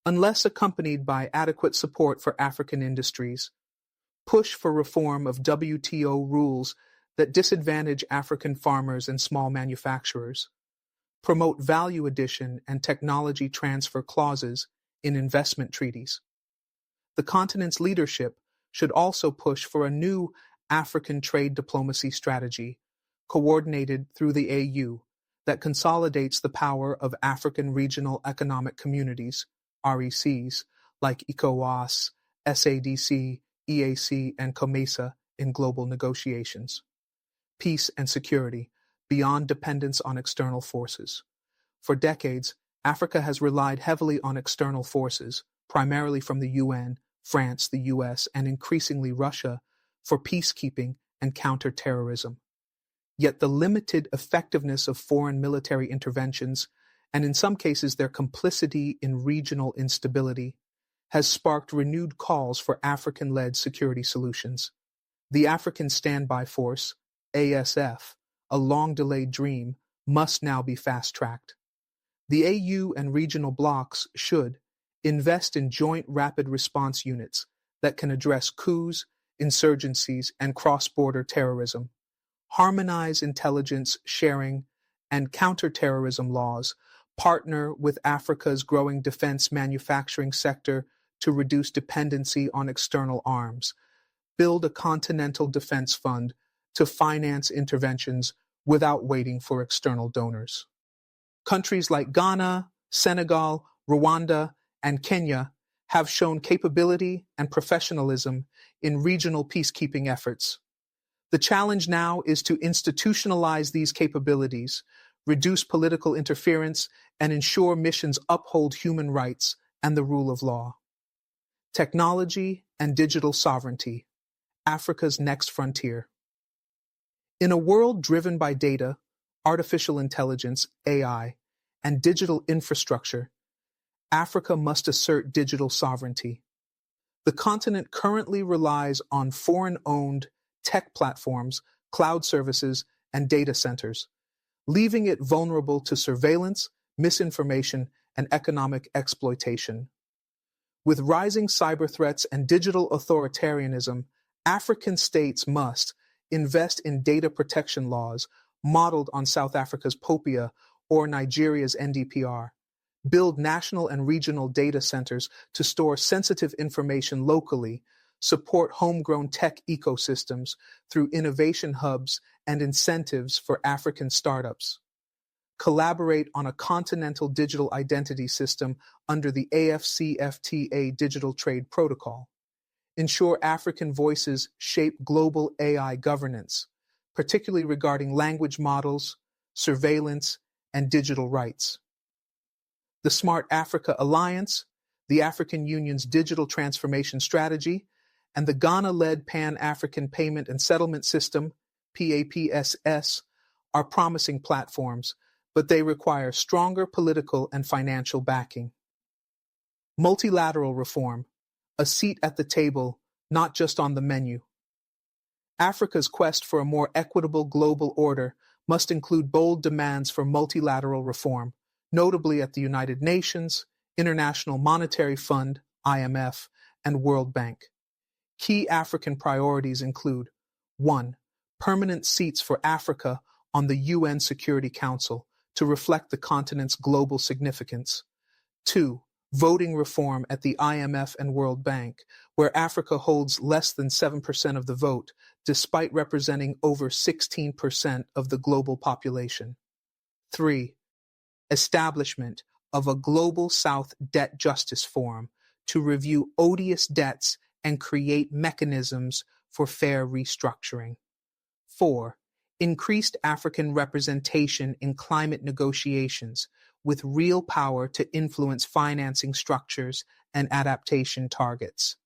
unless accompanied by adequate support for African industries, push for reform of WTO rules that disadvantage African farmers and small manufacturers, promote value addition and technology transfer clauses in investment treaties. The continent's leadership should also push for a new African trade diplomacy strategy, coordinated through the AU, that consolidates the power of African regional economic communities, RECs, like ECOWAS, SADC, EAC, and COMESA in global negotiations. Peace and security, beyond dependence on external forces. For decades, Africa has relied heavily on external forces, primarily from the UN, France, the US, and increasingly Russia, for peacekeeping and counter-terrorism. Yet the limited effectiveness of foreign military interventions, and in some cases their complicity in regional instability, has sparked renewed calls for African-led security solutions. The African Standby Force, ASF, a long-delayed dream, must now be fast-tracked. The AU and regional blocs should invest in joint rapid response units that can address coups, insurgencies, and cross-border terrorism, harmonize intelligence sharing and counter-terrorism laws, partner with Africa's growing defense manufacturing sector to reduce dependency on external arms, build a continental defense fund to finance interventions without waiting for external donors. Countries like Ghana, Senegal, Rwanda, and Kenya have shown capability and professionalism in regional peacekeeping efforts. The challenge now is to institutionalize these capabilities, reduce political interference, and ensure missions uphold human rights and the rule of law. Technology and digital sovereignty, Africa's next frontier. In a world driven by data, artificial intelligence, AI, and digital infrastructure, Africa must assert digital sovereignty. The continent currently relies on foreign-owned tech platforms, cloud services, and data centers, leaving it vulnerable to surveillance, misinformation, and economic exploitation. With rising cyber threats and digital authoritarianism, African states must invest in data protection laws modeled on South Africa's POPIA or Nigeria's NDPR, build national and regional data centers to store sensitive information locally, support homegrown tech ecosystems through innovation hubs and incentives for African startups, collaborate on a continental digital identity system under the AFCFTA Digital Trade Protocol, ensure African voices shape global AI governance, particularly regarding language models, surveillance, and digital rights. The Smart Africa Alliance, the African Union's digital transformation strategy, and the Ghana-led Pan-African Payment and Settlement System, PAPSS, are promising platforms, but they require stronger political and financial backing. Multilateral reform, a seat at the table, not just on the menu. Africa's quest for a more equitable global order must include bold demands for multilateral reform, notably at the United Nations, International Monetary Fund, IMF, and World Bank. Key African priorities include 1. Permanent seats for Africa on the UN Security Council to reflect the continent's global significance. 2. Voting reform at the IMF and World Bank, where Africa holds less than 7% of the vote, despite representing over 16% of the global population. 3. Establishment of a Global South Debt Justice Forum to review odious debts and create mechanisms for fair restructuring. 4. Increased African representation in climate negotiations with real power to influence financing structures and adaptation targets.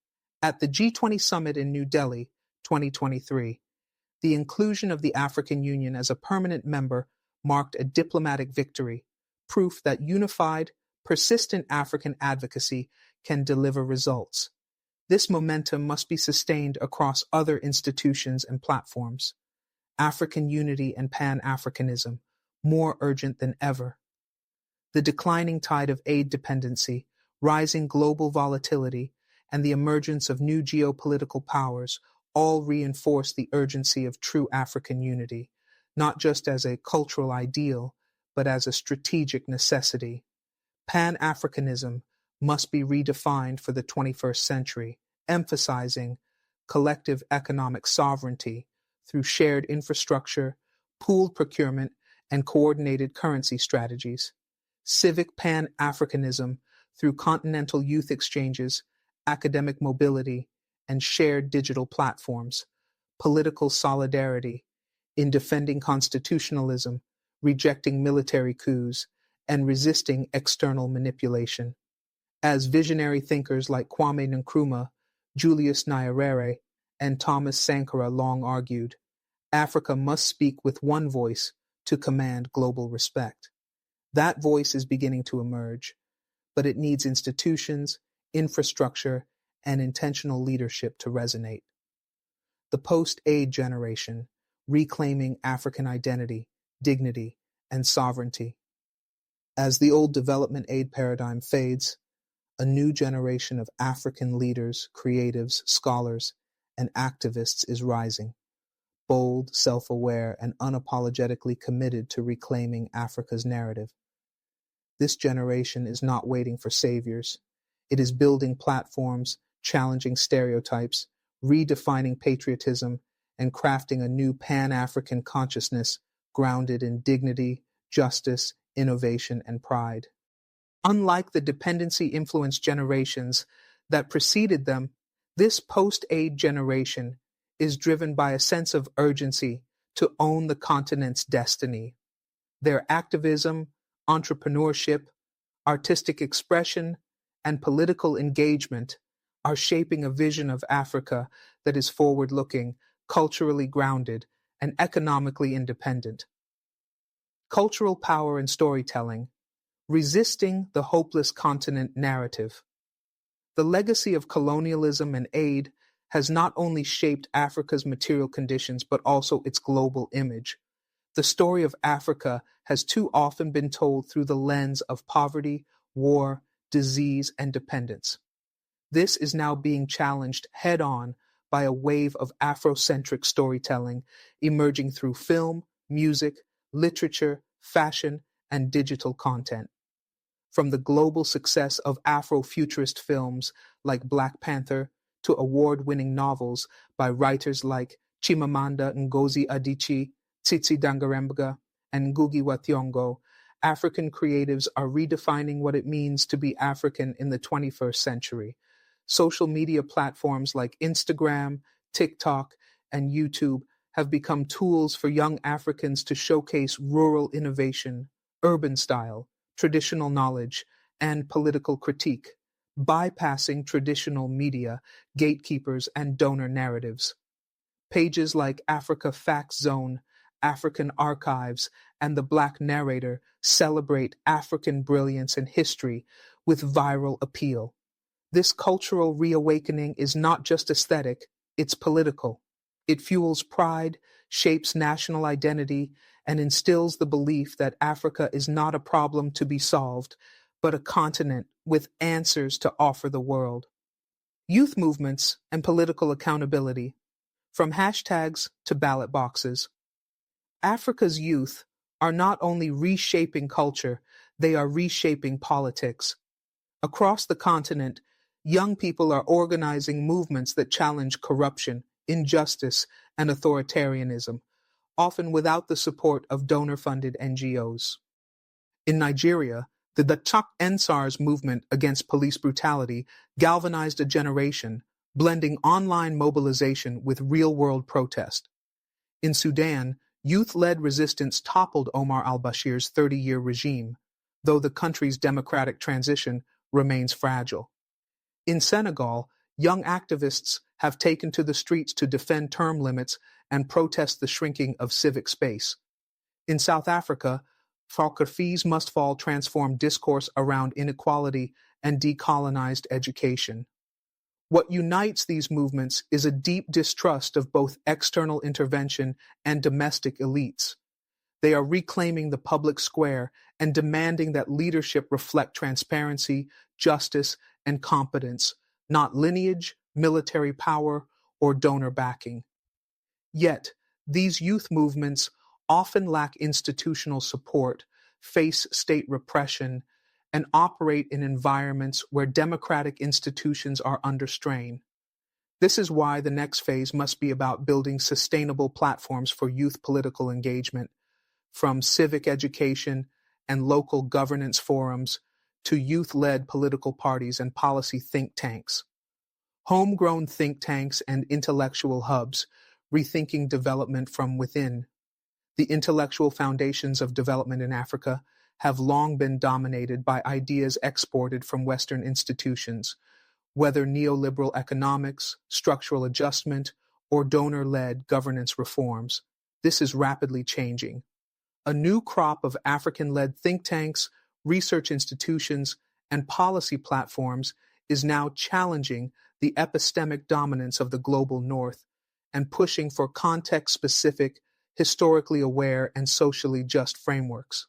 At the G20 Summit in New Delhi, 2023, the inclusion of the African Union as a permanent member marked a diplomatic victory, proof that unified, persistent African advocacy can deliver results. This momentum must be sustained across other institutions and platforms. African unity and Pan-Africanism, more urgent than ever. The declining tide of aid dependency, rising global volatility, and the emergence of new geopolitical powers all reinforce the urgency of true African unity, not just as a cultural ideal, but as a strategic necessity. Pan-Africanism must be redefined for the 21st century, emphasizing collective economic sovereignty through shared infrastructure, pooled procurement, and coordinated currency strategies, civic Pan-Africanism through continental youth exchanges, academic mobility, and shared digital platforms, political solidarity in defending constitutionalism, rejecting military coups, and resisting external manipulation. As visionary thinkers like Kwame Nkrumah, Julius Nyerere, and Thomas Sankara long argued, Africa must speak with one voice to command global respect. That voice is beginning to emerge, but it needs institutions, infrastructure, and intentional leadership to resonate. The post-aid generation, reclaiming African identity, dignity, and sovereignty. As the old development aid paradigm fades, a new generation of African leaders, creatives, scholars, and activists is rising, bold, self-aware, and unapologetically committed to reclaiming Africa's narrative. This generation is not waiting for saviors. It is building platforms, challenging stereotypes, redefining patriotism, and crafting a new Pan-African consciousness grounded in dignity, justice, innovation, and pride. Unlike the dependency-influenced generations that preceded them, this post-aid generation is driven by a sense of urgency to own the continent's destiny. Their activism, entrepreneurship, artistic expression, and political engagement are shaping a vision of Africa that is forward-looking, culturally grounded, and economically independent. Cultural power and storytelling. Resisting the hopeless continent narrative. The legacy of colonialism and aid has not only shaped Africa's material conditions but also its global image. The story of Africa has too often been told through the lens of poverty, war, disease, and dependence. This is now being challenged head-on by a wave of Afrocentric storytelling emerging through film, music, literature, fashion, and digital content. From the global success of Afrofuturist films like Black Panther to award-winning novels by writers like Chimamanda Ngozi Adichie, Tsitsi Dangarembga, and Ngugi wa Thiong'o, African creatives are redefining what it means to be African in the 21st century. Social media platforms like Instagram, TikTok, and YouTube have become tools for young Africans to showcase rural innovation, urban style, traditional knowledge, and political critique, bypassing traditional media, gatekeepers, and donor narratives. Pages like Africa Facts Zone, African Archives, and The Black Narrator celebrate African brilliance and history with viral appeal. This cultural reawakening is not just aesthetic, it's political. It fuels pride, shapes national identity, and instills the belief that Africa is not a problem to be solved, but a continent with answers to offer the world. Youth movements and political accountability. From hashtags to ballot boxes. Africa's youth are not only reshaping culture, they are reshaping politics. Across the continent, young people are organizing movements that challenge corruption, injustice, and authoritarianism, often without the support of donor-funded NGOs. In Nigeria, the Dachak Ensars movement against police brutality galvanized a generation, blending online mobilization with real-world protest. In Sudan, youth-led resistance toppled Omar al-Bashir's 30-year regime, though the country's democratic transition remains fragile. In Senegal, young activists have taken to the streets to defend term limits and protest the shrinking of civic space. In South Africa, Falkafis Must Fall transformed discourse around inequality and decolonized education. What unites these movements is a deep distrust of both external intervention and domestic elites. They are reclaiming the public square and demanding that leadership reflect transparency, justice, and competence, not lineage, military power, or donor backing. Yet, these youth movements often lack institutional support, face state repression, and operate in environments where democratic institutions are under strain. This is why the next phase must be about building sustainable platforms for youth political engagement, from civic education and local governance forums to youth-led political parties and policy think tanks. Homegrown think tanks and intellectual hubs, rethinking development from within. The intellectual foundations of development in Africa have long been dominated by ideas exported from Western institutions, whether neoliberal economics, structural adjustment, or donor-led governance reforms. This is rapidly changing. A new crop of African-led think tanks, research institutions, and policy platforms is now challenging the epistemic dominance of the global North and pushing for context-specific, historically aware, and socially just frameworks.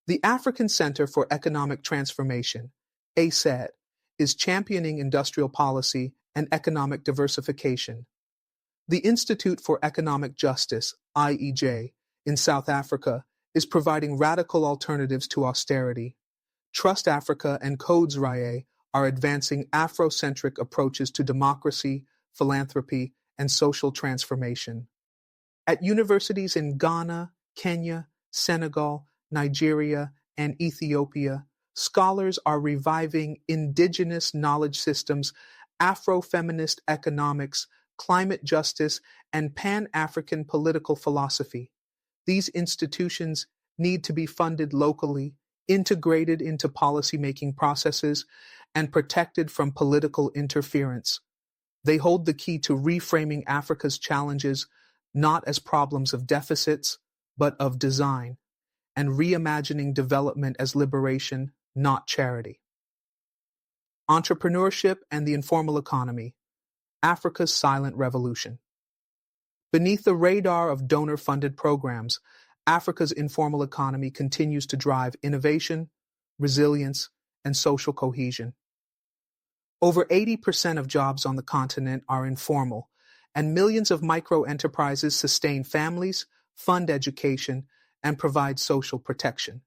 The African Center for Economic Transformation, ACET, is championing industrial policy and economic diversification. The Institute for Economic Justice, IEJ, in South Africa is providing radical alternatives to austerity. Trust Africa and Codes Raye are advancing Afrocentric approaches to democracy, philanthropy, and social transformation. At universities in Ghana, Kenya, Senegal, Nigeria, and Ethiopia, scholars are reviving indigenous knowledge systems, Afro-feminist economics, climate justice, and Pan-African political philosophy. These institutions need to be funded locally, integrated into policymaking processes, and protected from political interference. They hold the key to reframing Africa's challenges not as problems of deficits, but of design. and reimagining development as liberation, not charity. Entrepreneurship and the informal economy, Africa's silent revolution. Beneath the radar of donor-funded programs, Africa's informal economy continues to drive innovation, resilience, and social cohesion. Over 80% of jobs on the continent are informal, and millions of micro-enterprises sustain families, fund education, and provide social protection.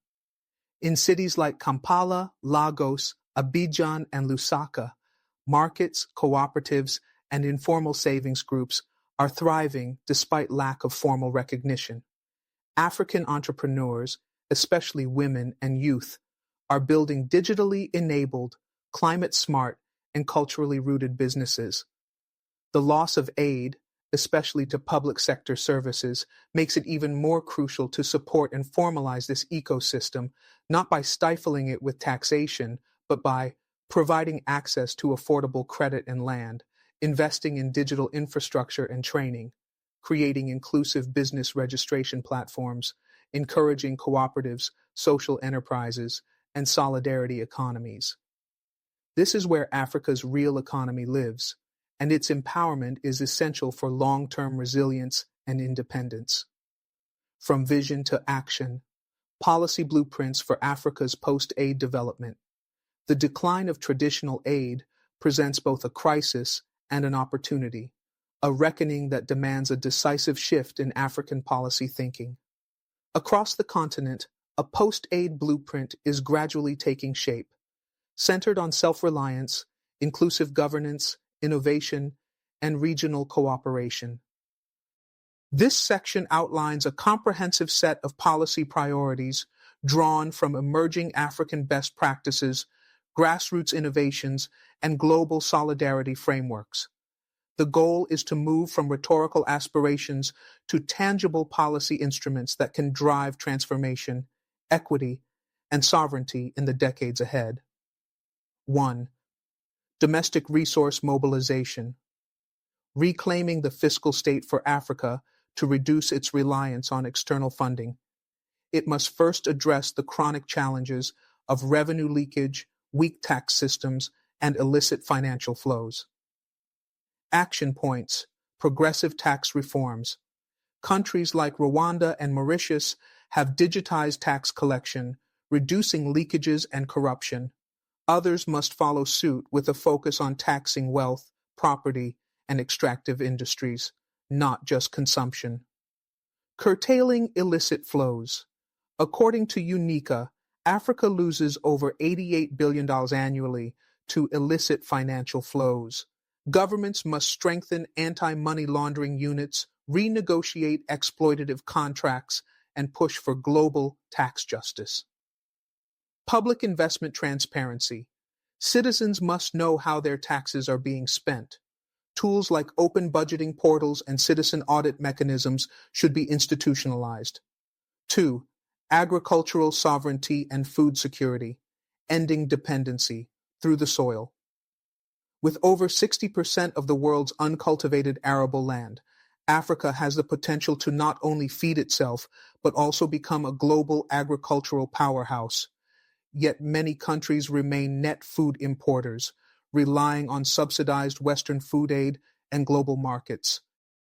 In cities like Kampala, Lagos, Abidjan, and Lusaka, markets, cooperatives, and informal savings groups are thriving despite lack of formal recognition. African entrepreneurs, especially women and youth, are building digitally enabled, climate-smart, and culturally rooted businesses. The loss of aid, especially to public sector services, makes it even more crucial to support and formalize this ecosystem, not by stifling it with taxation, but by providing access to affordable credit and land, investing in digital infrastructure and training, creating inclusive business registration platforms, encouraging cooperatives, social enterprises, and solidarity economies. This is where Africa's real economy lives, and its empowerment is essential for long-term resilience and independence. From vision to action, policy blueprints for Africa's post-aid development. The decline of traditional aid presents both a crisis and an opportunity, a reckoning that demands a decisive shift in African policy thinking. Across the continent, a post-aid blueprint is gradually taking shape, centered on self-reliance, inclusive governance, innovation, and regional cooperation. This section outlines a comprehensive set of policy priorities drawn from emerging African best practices, grassroots innovations, and global solidarity frameworks. The goal is to move from rhetorical aspirations to tangible policy instruments that can drive transformation, equity, and sovereignty in the decades ahead. 1. Domestic resource mobilization. Reclaiming the fiscal state for Africa to reduce its reliance on external funding. It must first address the chronic challenges of revenue leakage, weak tax systems, and illicit financial flows. Action points: progressive tax reforms. Countries like Rwanda and Mauritius have digitized tax collection, reducing leakages and corruption. Others must follow suit with a focus on taxing wealth, property, and extractive industries, not just consumption. Curtailing illicit flows. According to UNICA, Africa loses over $88 billion annually to illicit financial flows. Governments must strengthen anti-money laundering units, renegotiate exploitative contracts, and push for global tax justice. Public investment transparency. Citizens must know how their taxes are being spent. Tools like open budgeting portals and citizen audit mechanisms should be institutionalized. 2. Agricultural sovereignty and food security, ending dependency through the soil. With over 60% of the world's uncultivated arable land, Africa has the potential to not only feed itself, but also become a global agricultural powerhouse. Yet many countries remain net food importers, relying on subsidized Western food aid and global markets.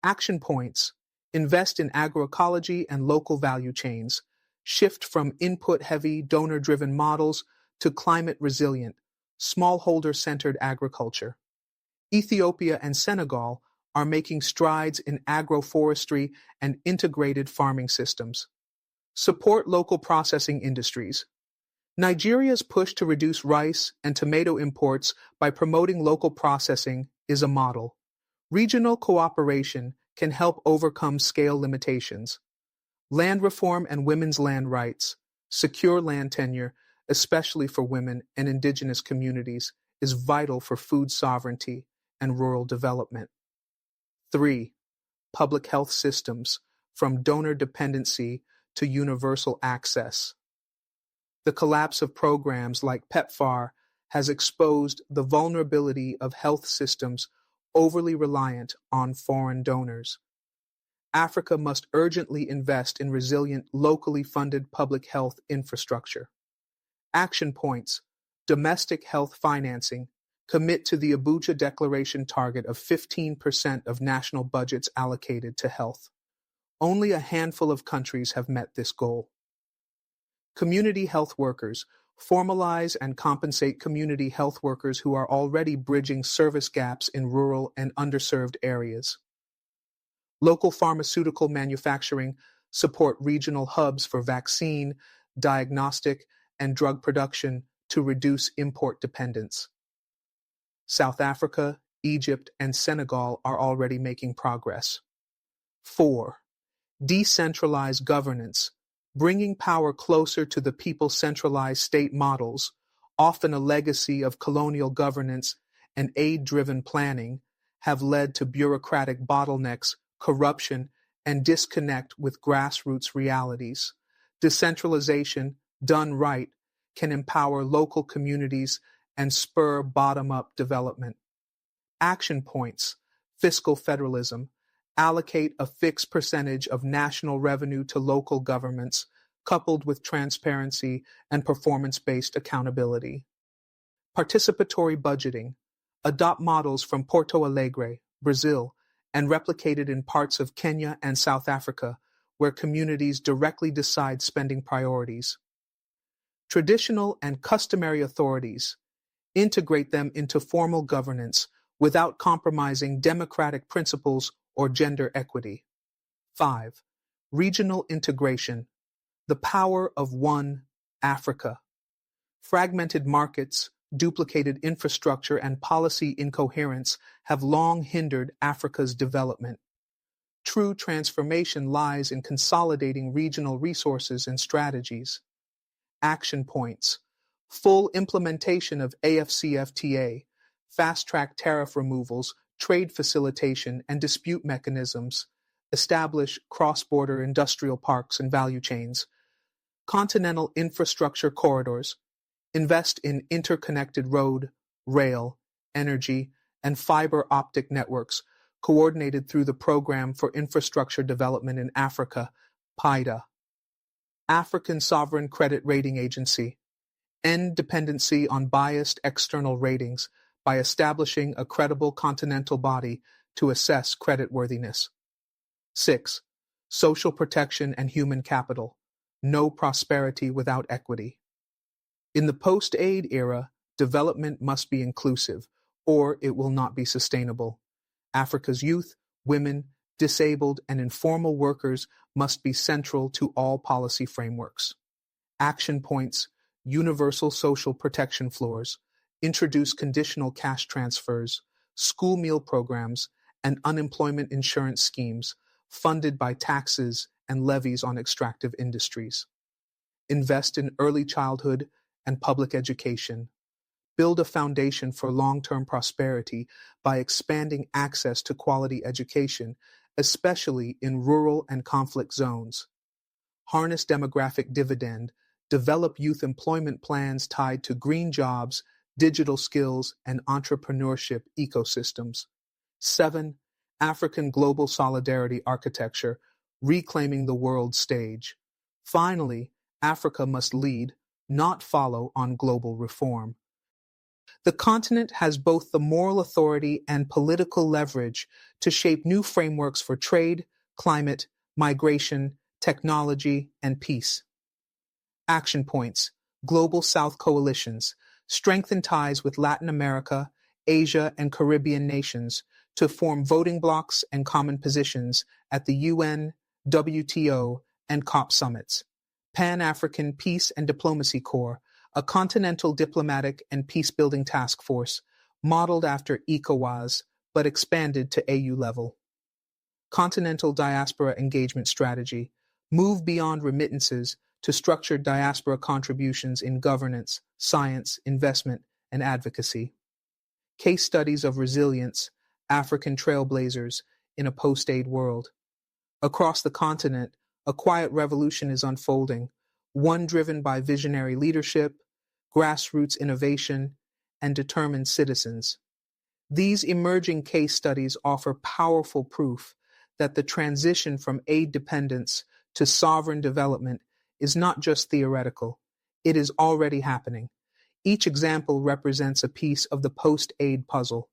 Action points: invest in agroecology and local value chains, shift from input-heavy, donor-driven models to climate-resilient, smallholder-centered agriculture. Ethiopia and Senegal are making strides in agroforestry and integrated farming systems. Support local processing industries. Nigeria's push to reduce rice and tomato imports by promoting local processing is a model. Regional cooperation can help overcome scale limitations. Land reform and women's land rights, secure land tenure, especially for women and indigenous communities, is vital for food sovereignty and rural development. 3. Public health systems, from donor dependency to universal access. The collapse of programs like PEPFAR has exposed the vulnerability of health systems overly reliant on foreign donors. Africa must urgently invest in resilient, locally funded public health infrastructure. Action points: domestic health financing. Commit to the Abuja Declaration target of 15% of national budgets allocated to health. Only a handful of countries have met this goal. Community health workers. Formalize and compensate community health workers who are already bridging service gaps in rural and underserved areas. Local pharmaceutical manufacturing. Support regional hubs for vaccine, diagnostic, and drug production to reduce import dependence. South Africa, Egypt, and Senegal are already making progress. 4. Decentralized governance. Bringing power closer to the people. Centralized state models, often a legacy of colonial governance and aid-driven planning, have led to bureaucratic bottlenecks, corruption, and disconnect with grassroots realities. Decentralization, done right, can empower local communities and spur bottom-up development. Action points: fiscal federalism. Allocate a fixed percentage of national revenue to local governments, coupled with transparency and performance-based accountability. Participatory budgeting. Adopt models from Porto Alegre, Brazil, and replicated in parts of Kenya and South Africa, where communities directly decide spending priorities. Traditional and customary authorities. Integrate them into formal governance without compromising democratic principles or gender equity. 5. Regional integration. The power of one Africa. Fragmented markets, duplicated infrastructure, and policy incoherence have long hindered Africa's development. True transformation lies in consolidating regional resources and strategies. Action points: full implementation of AfCFTA, fast-track tariff removals, trade facilitation, and dispute mechanisms, establish cross-border industrial parks and value chains, continental infrastructure corridors, invest in interconnected road, rail, energy, and fiber optic networks coordinated through the Programme for Infrastructure Development in Africa, PIDA. African Sovereign Credit Rating Agency. End dependency on biased external ratings by establishing a credible continental body to assess creditworthiness. 6. Social protection and human capital. No prosperity without equity. In the post-aid era, development must be inclusive, or it will not be sustainable. Africa's youth, women, disabled, and informal workers must be central to all policy frameworks. Action points: universal social protection floors, introduce conditional cash transfers, school meal programs, and unemployment insurance schemes funded by taxes and levies on extractive industries. Invest in early childhood and public education. Build a foundation for long-term prosperity by expanding access to quality education, especially in rural and conflict zones. Harness demographic dividend. Develop youth employment plans tied to green jobs, digital skills, and entrepreneurship ecosystems. 7. African global solidarity architecture, reclaiming the world stage. Finally, Africa must lead, not follow, on global reform. The continent has both the moral authority and political leverage to shape new frameworks for trade, climate, migration, technology, and peace. Action points: Global South coalitions. Strengthen ties with Latin America, Asia, and Caribbean nations to form voting blocs and common positions at the UN, WTO, and COP summits. Pan-African Peace and Diplomacy Corps, a continental diplomatic and peace-building task force modeled after ECOWAS but expanded to AU level. Continental Diaspora Engagement Strategy. Move beyond remittances to structured diaspora contributions in governance, science, investment, and advocacy. Case studies of resilience, African trailblazers in a post-aid world. Across the continent, a quiet revolution is unfolding, one driven by visionary leadership, grassroots innovation, and determined citizens. These emerging case studies offer powerful proof that the transition from aid dependence to sovereign development is not just theoretical, it is already happening. Each example represents a piece of the post-aid puzzle: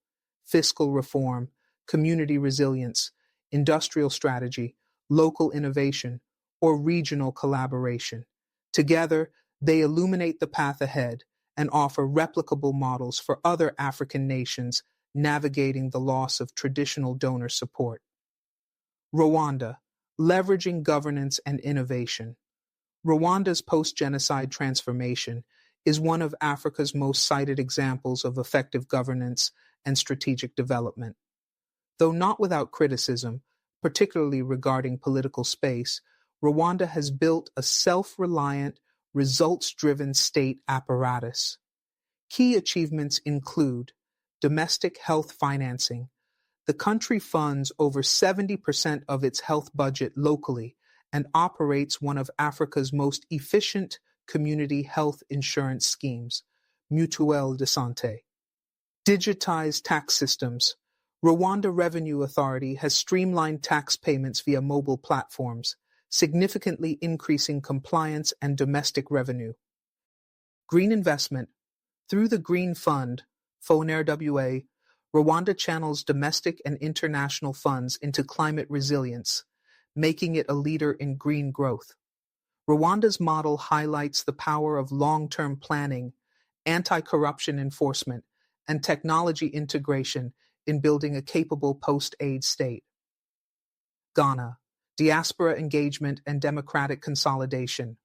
fiscal reform, community resilience, industrial strategy, local innovation, or regional collaboration. Together, they illuminate the path ahead and offer replicable models for other African nations navigating the loss of traditional donor support. Rwanda, leveraging governance and innovation. Rwanda's post-genocide transformation is one of Africa's most cited examples of effective governance and strategic development. Though not without criticism, particularly regarding political space, Rwanda has built a self-reliant, results-driven state apparatus. Key achievements include domestic health financing. The country funds over 70% of its health budget locally and operates one of Africa's most efficient community health insurance schemes, Mutuelle de Santé. Digitized tax systems. Rwanda Revenue Authority has streamlined tax payments via mobile platforms, significantly increasing compliance and domestic revenue. Green investment. Through the Green Fund, FONRWA, Rwanda channels domestic and international funds into climate resilience, making it a leader in green growth. Rwanda's model highlights the power of long-term planning, anti-corruption enforcement, and technology integration in building a capable post-aid state. Ghana, diaspora engagement and democratic consolidation.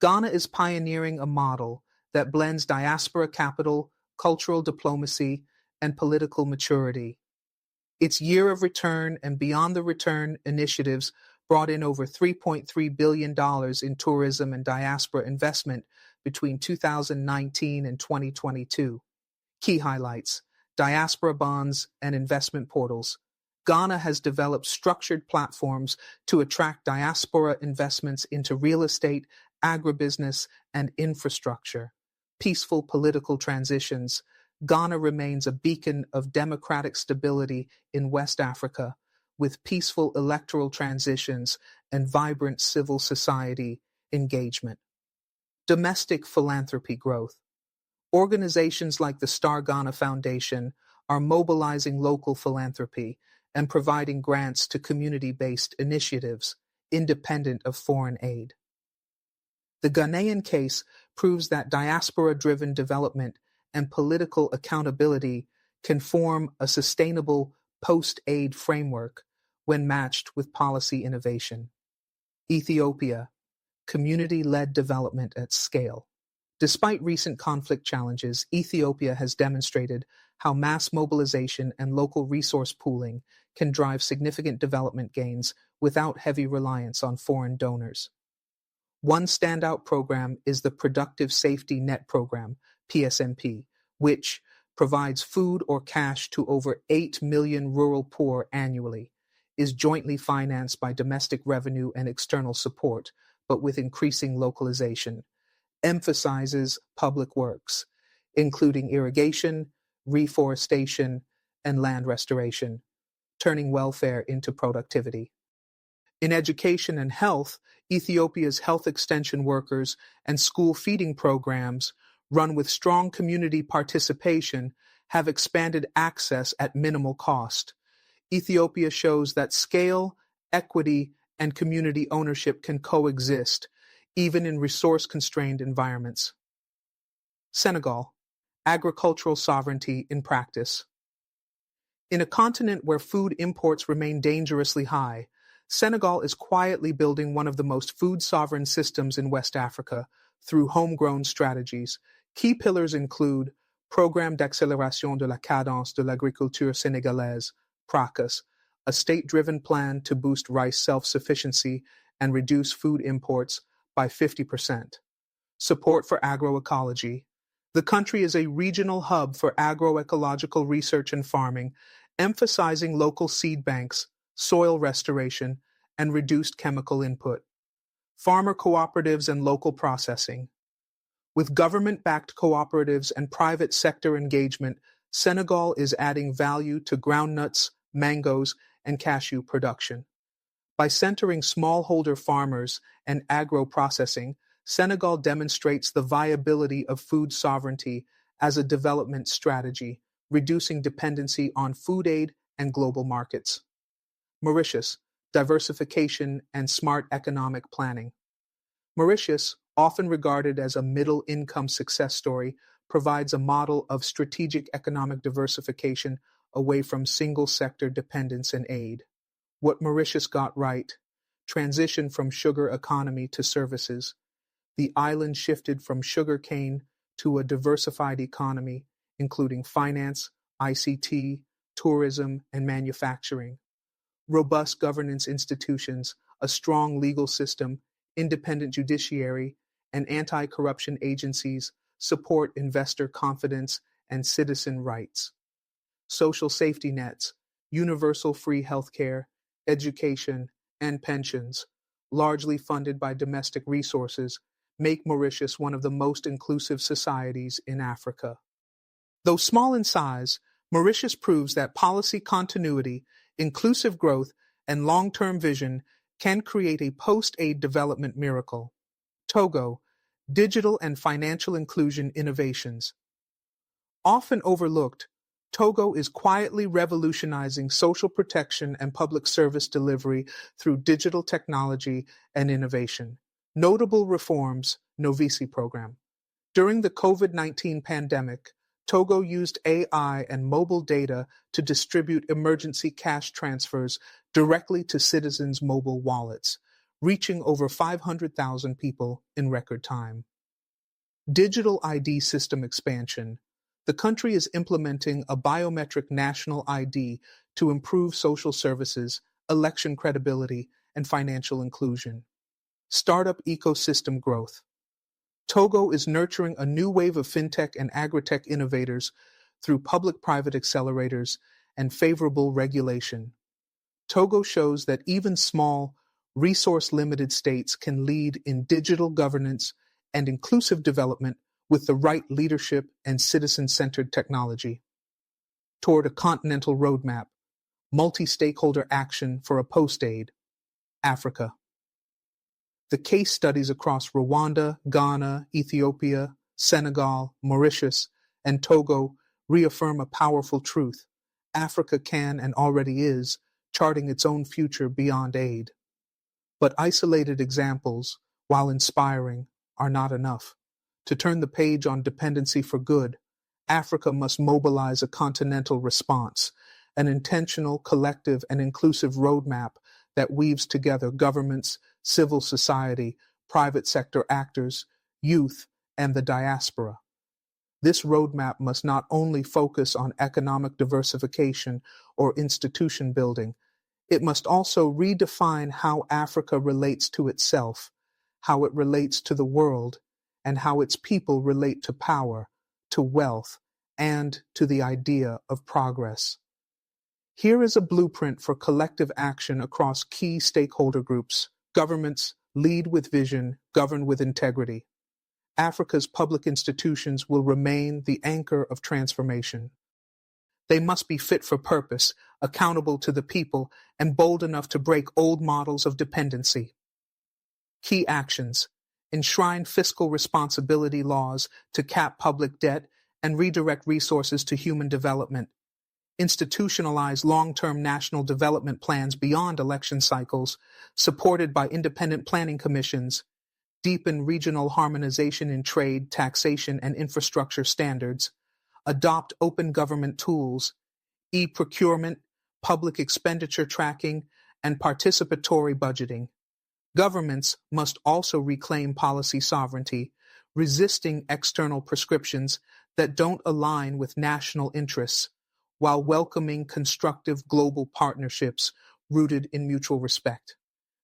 Ghana is pioneering a model that blends diaspora capital, cultural diplomacy, and political maturity. Its Year of Return and Beyond the Return initiatives brought in over $3.3 billion in tourism and diaspora investment between 2019 and 2022. Key highlights: diaspora bonds and investment portals. Ghana has developed structured platforms to attract diaspora investments into real estate, agribusiness, and infrastructure. Peaceful political transitions. Ghana remains a beacon of democratic stability in West Africa, with peaceful electoral transitions and vibrant civil society engagement. Domestic philanthropy growth. Organizations like the Star Ghana Foundation are mobilizing local philanthropy and providing grants to community-based initiatives, independent of foreign aid. The Ghanaian case proves that diaspora-driven development and political accountability can form a sustainable post-aid framework when matched with policy innovation. Ethiopia, community-led development at scale. Despite recent conflict challenges, Ethiopia has demonstrated how mass mobilization and local resource pooling can drive significant development gains without heavy reliance on foreign donors. One standout program is the Productive Safety Net Program, PSNP, which provides food or cash to over 8 million rural poor annually, is jointly financed by domestic revenue and external support, but with increasing localization, emphasizes public works, including irrigation, reforestation, and land restoration, turning welfare into productivity. In education and health, Ethiopia's health extension workers and school feeding programs, run with strong community participation, have expanded access at minimal cost. Ethiopia shows that scale, equity, and community ownership can coexist, even in resource-constrained environments. Senegal, agricultural sovereignty in practice. In a continent where food imports remain dangerously high, Senegal is quietly building one of the most food-sovereign systems in West Africa through homegrown strategies. Key pillars include Programme d'accélération de la cadence de l'agriculture sénégalaise, PRACAS, a state-driven plan to boost rice self-sufficiency and reduce food imports by 50%. Support for agroecology. The country is a regional hub for agroecological research and farming, emphasizing local seed banks, soil restoration, and reduced chemical input. Farmer cooperatives and local processing. With government-backed cooperatives and private sector engagement, Senegal is adding value to groundnuts, mangoes, and cashew production. By centering smallholder farmers and agro-processing, Senegal demonstrates the viability of food sovereignty as a development strategy, reducing dependency on food aid and global markets. Mauritius, diversification and smart economic planning. Mauritius, often regarded as a middle-income success story, provides a model of strategic economic diversification away from single-sector dependence and aid. What Mauritius got right: transition from sugar economy to services. The island shifted from sugar cane to a diversified economy, including finance, ICT, tourism, and manufacturing. Robust governance institutions, a strong legal system, independent judiciary, and anti-corruption agencies support investor confidence and citizen rights. Social safety nets, universal free healthcare, education, and pensions, largely funded by domestic resources, make Mauritius one of the most inclusive societies in Africa. Though small in size, Mauritius proves that policy continuity, inclusive growth, and long-term vision can create a post-aid development miracle. Togo, digital and financial inclusion innovations. Often overlooked, Togo is quietly revolutionizing social protection and public service delivery through digital technology and innovation. Notable reforms: Novisi program. During the COVID-19 pandemic, Togo used AI and mobile data to distribute emergency cash transfers directly to citizens' mobile wallets, reaching over 500,000 people in record time. Digital ID system expansion. The country is implementing a biometric national ID to improve social services, election credibility, and financial inclusion. Startup ecosystem growth. Togo is nurturing a new wave of fintech and agritech innovators through public-private accelerators and favorable regulation. Togo shows that even small, resource-limited states can lead in digital governance and inclusive development with the right leadership and citizen-centered technology. Toward a continental roadmap, multi-stakeholder action for a post-aid, Africa. The case studies across Rwanda, Ghana, Ethiopia, Senegal, Mauritius, and Togo reaffirm a powerful truth: Africa can and already is charting its own future beyond aid. But isolated examples, while inspiring, are not enough. To turn the page on dependency for good, Africa must mobilize a continental response, an intentional, collective, and inclusive roadmap that weaves together governments, civil society, private sector actors, youth, and the diaspora. This roadmap must not only focus on economic diversification or institution building, it must also redefine how Africa relates to itself, how it relates to the world, and how its people relate to power, to wealth, and to the idea of progress. Here is a blueprint for collective action across key stakeholder groups. Governments: lead with vision, govern with integrity. Africa's public institutions will remain the anchor of transformation. They must be fit for purpose, accountable to the people, and bold enough to break old models of dependency. Key actions: enshrine fiscal responsibility laws to cap public debt and redirect resources to human development. Institutionalize long-term national development plans beyond election cycles, supported by independent planning commissions. Deepen regional harmonization in trade, taxation, and infrastructure standards. Adopt open government tools, e-procurement, public expenditure tracking, and participatory budgeting. Governments must also reclaim policy sovereignty, resisting external prescriptions that don't align with national interests, while welcoming constructive global partnerships rooted in mutual respect.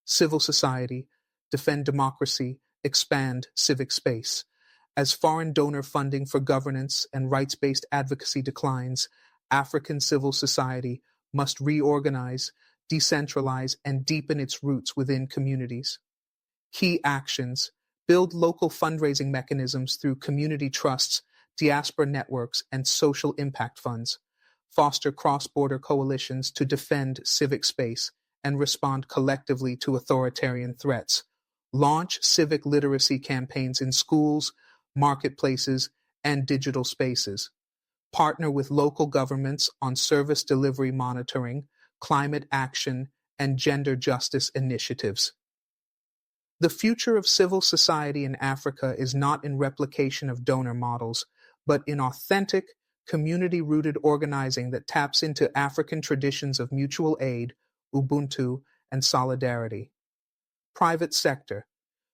Civil society: defend democracy, expand civic space. As foreign donor funding for governance and rights-based advocacy declines, African civil society must reorganize, decentralize, and deepen its roots within communities. Key actions: build local fundraising mechanisms through community trusts, diaspora networks, and social impact funds. foster cross-border coalitions to defend civic space and respond collectively to authoritarian threats, launch civic literacy campaigns in schools, marketplaces, and digital spaces, partner with local governments on service delivery monitoring, climate action, and gender justice initiatives. The future of civil society in Africa is not in replication of donor models, but in authentic, community-rooted organizing that taps into African traditions of mutual aid, Ubuntu, and solidarity. Private sector.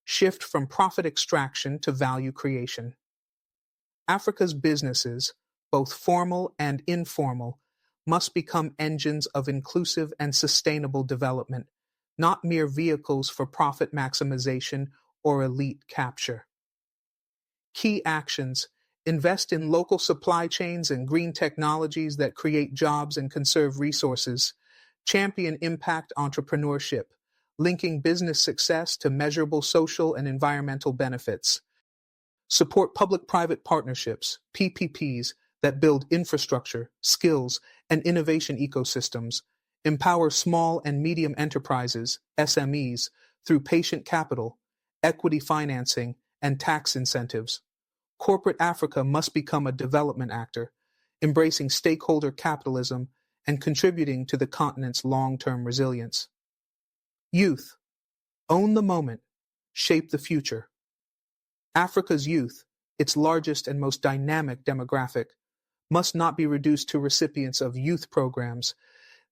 Shift from profit extraction to value creation. Africa's businesses, both formal and informal, must become engines of inclusive and sustainable development, not mere vehicles for profit maximization or elite capture. Key actions: invest in local supply chains and green technologies that create jobs and conserve resources. Champion impact entrepreneurship, linking business success to measurable social and environmental benefits. Support public-private partnerships, PPPs, that build infrastructure, skills, and innovation ecosystems. Empower small and medium enterprises, SMEs, through patient capital, equity financing, and tax incentives. Corporate Africa must become a development actor, embracing stakeholder capitalism and contributing to the continent's long-term resilience. Youth. Own the moment. Shape the future. Africa's youth, its largest and most dynamic demographic, must not be reduced to recipients of youth programs.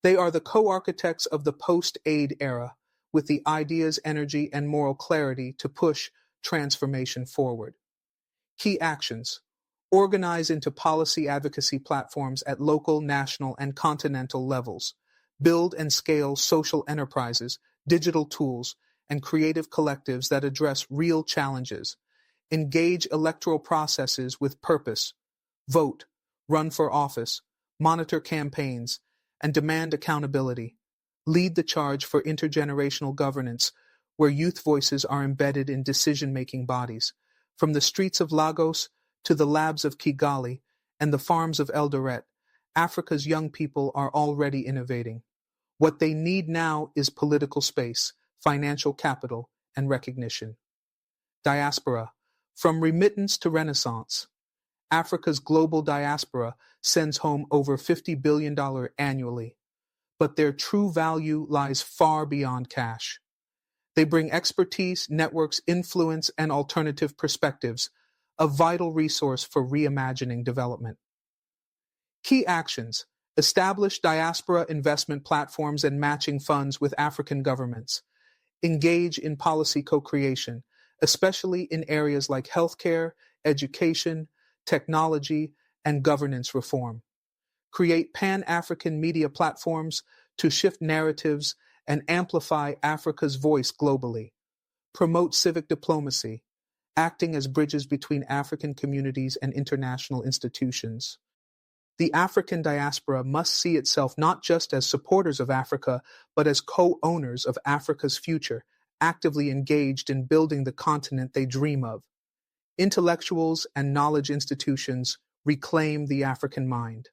They are the co-architects of the post-aid era, with the ideas, energy, and moral clarity to push transformation forward. Key actions. Organize into policy advocacy platforms at local, national, and continental levels. Build and scale social enterprises, digital tools, and creative collectives that address real challenges. Engage electoral processes with purpose. Vote, run for office, monitor campaigns, and demand accountability. Lead the charge for intergenerational governance, where youth voices are embedded in decision-making bodies. From the streets of Lagos to the labs of Kigali and the farms of Eldoret, Africa's young people are already innovating. What they need now is political space, financial capital, and recognition. Diaspora. From remittance to renaissance. Africa's global diaspora sends home over $50 billion annually, but their true value lies far beyond cash. They bring expertise, networks, influence, and alternative perspectives, a vital resource for reimagining development. Key actions: establish diaspora investment platforms and matching funds with African governments. Engage in policy co-creation, especially in areas like healthcare, education, technology, and governance reform. Create Pan-African media platforms to shift narratives and amplify Africa's voice globally. Promote civic diplomacy, acting as bridges between African communities and international institutions. The African diaspora must see itself not just as supporters of Africa, but as co-owners of Africa's future, actively engaged in building the continent they dream of. Intellectuals and knowledge institutions reclaim the African mind.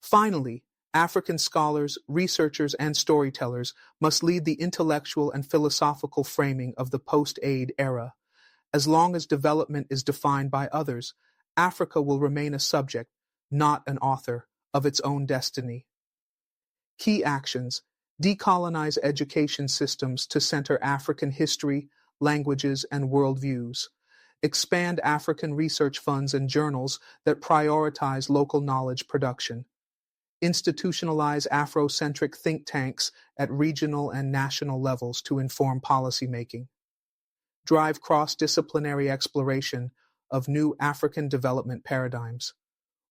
Finally, African scholars, researchers, and storytellers must lead the intellectual and philosophical framing of the post-aid era. As long as development is defined by others, Africa will remain a subject, not an author, of its own destiny. Key actions: decolonize education systems to center African history, languages, and worldviews. Expand African research funds and journals that prioritize local knowledge production. Institutionalize Afrocentric think tanks at regional and national levels to inform policymaking. Drive cross-disciplinary exploration of new African development paradigms.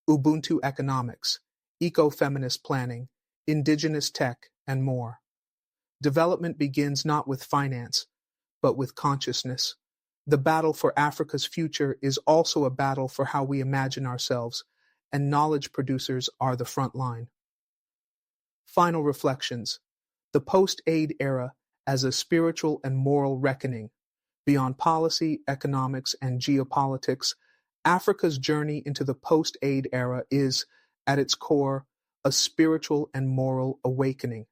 Ubuntu economics, ecofeminist planning, indigenous tech, and more. Development begins not with finance, but with consciousness. The battle for Africa's future is also a battle for how we imagine ourselves, and knowledge producers are the front line. Final reflections. The post-aid era as a spiritual and moral reckoning. Beyond policy, economics, and geopolitics, Africa's journey into the post-aid era is, at its core, a spiritual and moral awakening.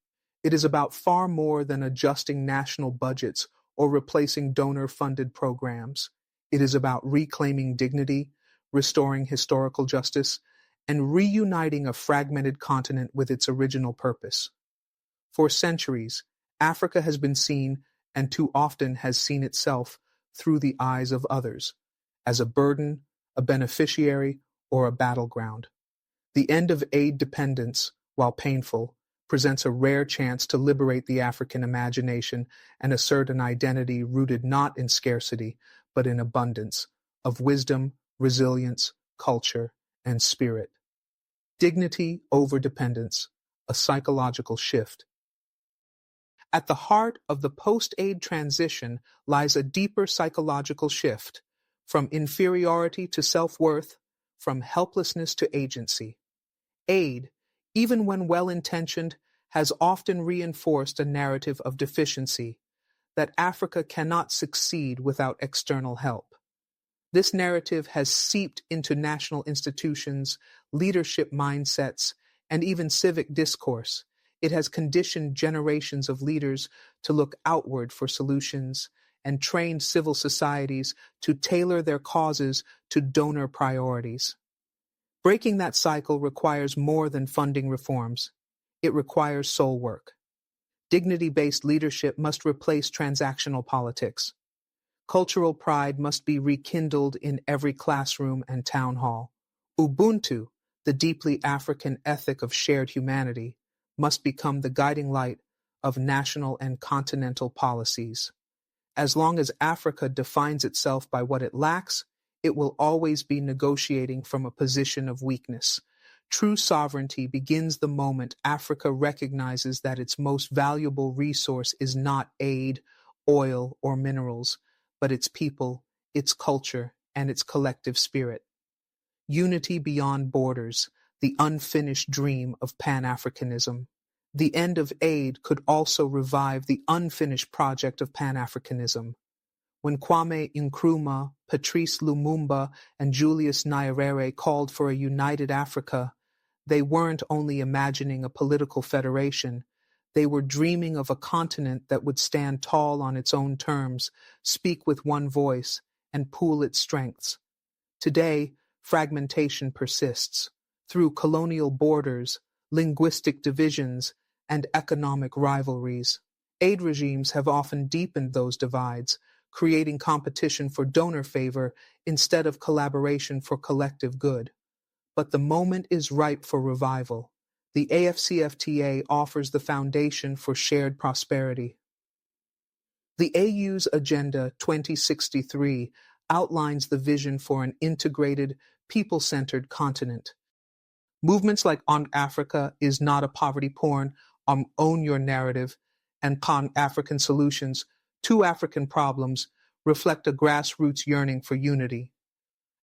It is about far more than adjusting national budgets or replacing donor-funded programs. It is about reclaiming dignity, restoring historical justice, and reuniting a fragmented continent with its original purpose. For centuries, Africa has been seen, and too often has seen itself, through the eyes of others, as a burden, a beneficiary, or a battleground. The end of aid dependence, while painful, presents a rare chance to liberate the African imagination and assert an identity rooted not in scarcity, but in abundance, of wisdom, resilience, culture, and spirit. Dignity over dependence, a psychological shift. At the heart of the post-aid transition lies a deeper psychological shift, from inferiority to self-worth, from helplessness to agency. Aid, even when well-intentioned, has often reinforced a narrative of deficiency, that Africa cannot succeed without external help. This narrative has seeped into national institutions, leadership mindsets, and even civic discourse. It has conditioned generations of leaders to look outward for solutions and trained civil societies to tailor their causes to donor priorities. Breaking that cycle requires more than funding reforms. It requires soul work. Dignity-based leadership must replace transactional politics. Cultural pride must be rekindled in every classroom and town hall. Ubuntu, the deeply African ethic of shared humanity, must become the guiding light of national and continental policies. As long as Africa defines itself by what it lacks, it will always be negotiating from a position of weakness. True sovereignty begins the moment Africa recognizes that its most valuable resource is not aid, oil, or minerals, but its people, its culture, and its collective spirit. Unity beyond borders, the unfinished dream of Pan-Africanism. The end of aid could also revive the unfinished project of Pan-Africanism. When Kwame Nkrumah, Patrice Lumumba, and Julius Nyerere called for a united Africa, they weren't only imagining a political federation, they were dreaming of a continent that would stand tall on its own terms, speak with one voice, and pool its strengths. Today, fragmentation persists through colonial borders, linguistic divisions, and economic rivalries. Aid regimes have often deepened those divides, creating competition for donor favor instead of collaboration for collective good. But the moment is ripe for revival. The AFCFTA offers the foundation for shared prosperity. The AU's Agenda 2063 outlines the vision for an integrated, people-centered continent. Movements like On Africa is not a poverty porn, Own Your Narrative, and Pan-African Solutions, Two African Problems, reflect a grassroots yearning for unity.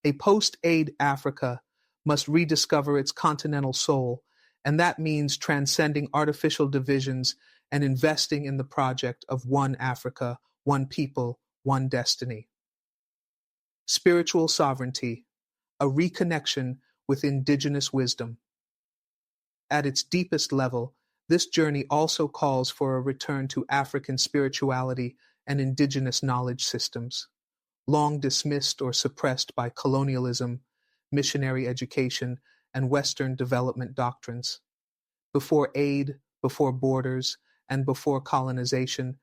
A post-aid Africa must rediscover its continental soul, and that means transcending artificial divisions and investing in the project of one Africa, one people, one destiny. Spiritual sovereignty, a reconnection with indigenous wisdom. At its deepest level, this journey also calls for a return to African spirituality and indigenous knowledge systems, long dismissed or suppressed by colonialism, missionary education, and Western development doctrines. Before aid, before borders, and before colonization,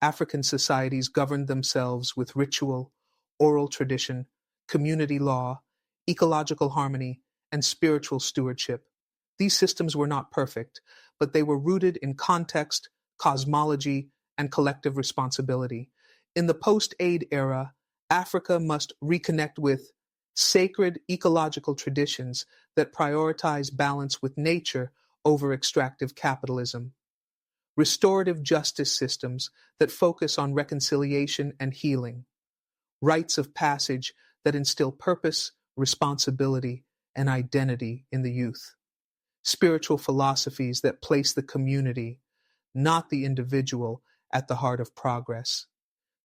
African societies governed themselves with ritual, oral tradition, community law, ecological harmony, and spiritual stewardship. These systems were not perfect, but they were rooted in context, cosmology, and collective responsibility. In the post-aid era, Africa must reconnect with sacred ecological traditions that prioritize balance with nature over extractive capitalism, restorative justice systems that focus on reconciliation and healing, rites of passage that instill purpose, responsibility, and identity in the youth, spiritual philosophies that place the community, not the individual, at the heart of progress.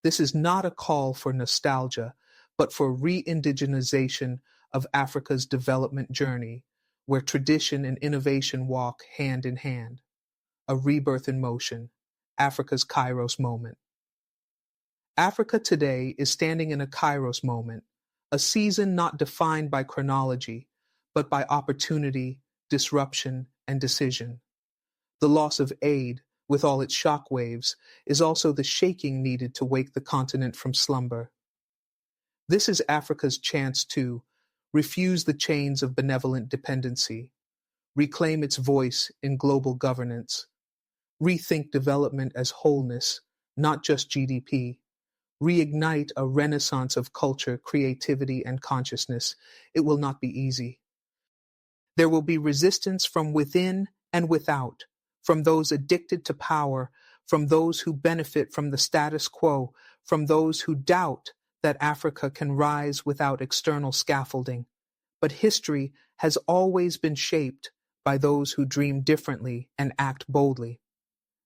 This is not a call for nostalgia, but for re-indigenization of Africa's development journey, where tradition and innovation walk hand in hand. A rebirth in motion, Africa's Kairos moment. Africa today is standing in a Kairos moment, a season not defined by chronology, but by opportunity, disruption, and decision. The loss of aid, with all its shock waves, is also the shaking needed to wake the continent from slumber. This is Africa's chance to refuse the chains of benevolent dependency, reclaim its voice in global governance, rethink development as wholeness, not just GDP, reignite a renaissance of culture, creativity, and consciousness. It will not be easy. There will be resistance from within and without, from those addicted to power, from those who benefit from the status quo, from those who doubt that Africa can rise without external scaffolding. But history has always been shaped by those who dream differently and act boldly.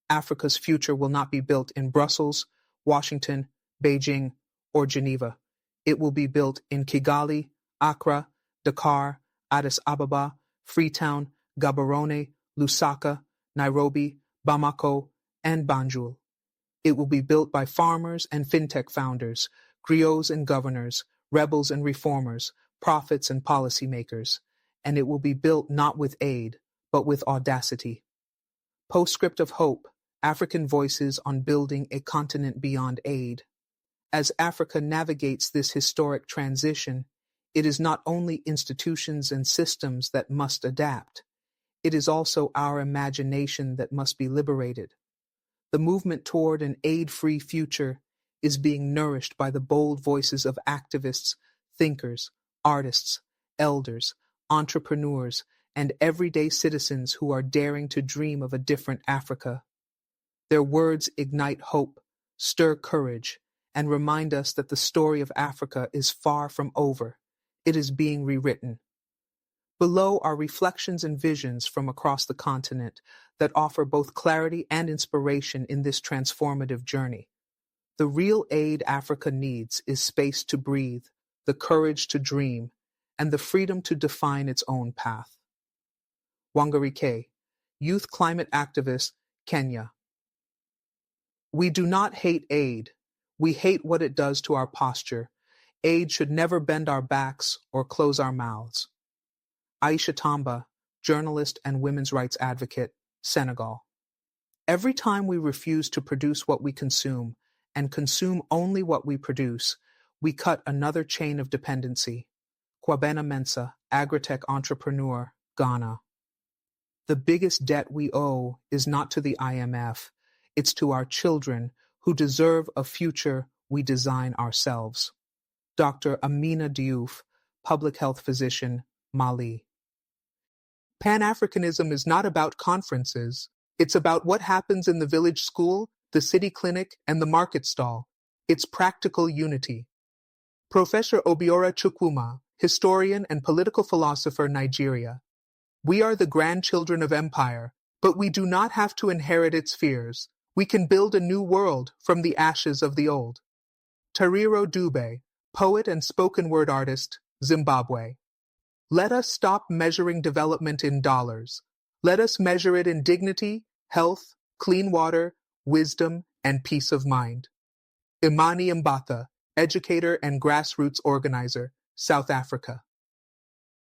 Africa's future will not be built in Brussels, Washington, Beijing, or Geneva. It will be built in Kigali, Accra, Dakar, Addis Ababa, Freetown, Gaborone, Lusaka, Nairobi, Bamako, and Banjul. It will be built by farmers and fintech founders, griots and governors, rebels and reformers, prophets and policymakers. And it will be built not with aid, but with audacity. Postscript of Hope, African Voices on Building a Continent Beyond Aid. As Africa navigates this historic transition, it is not only institutions and systems that must adapt, it is also our imagination that must be liberated. The movement toward an aid-free future is being nourished by the bold voices of activists, thinkers, artists, elders, entrepreneurs, and everyday citizens who are daring to dream of a different Africa. Their words ignite hope, stir courage, and remind us that the story of Africa is far from over. It is being rewritten. Below are reflections and visions from across the continent that offer both clarity and inspiration in this transformative journey. The real aid Africa needs is space to breathe, the courage to dream, and the freedom to define its own path. Wangari K., youth climate activist, Kenya. We do not hate aid. We hate what it does to our posture. Aid should never bend our backs or close our mouths. Aisha Tamba, journalist and women's rights advocate, Senegal. Every time we refuse to produce what we consume and consume only what we produce, we cut another chain of dependency. Kwabena Mensah, agritech entrepreneur, Ghana. The biggest debt we owe is not to the IMF, it's to our children who deserve a future we design ourselves. Dr. Amina Diouf, public health physician, Mali. Pan-Africanism is not about conferences. It's about what happens in the village school, the city clinic, and the market stall. It's practical unity. Professor Obiora Chukwuma, historian and political philosopher, Nigeria. We are the grandchildren of empire, but we do not have to inherit its fears. We can build a new world from the ashes of the old. Tariro Dube, poet and spoken word artist, Zimbabwe. Let us stop measuring development in dollars. Let us measure it in dignity, health, clean water, wisdom, and peace of mind. Imani Mbatha, educator and grassroots organizer, South Africa.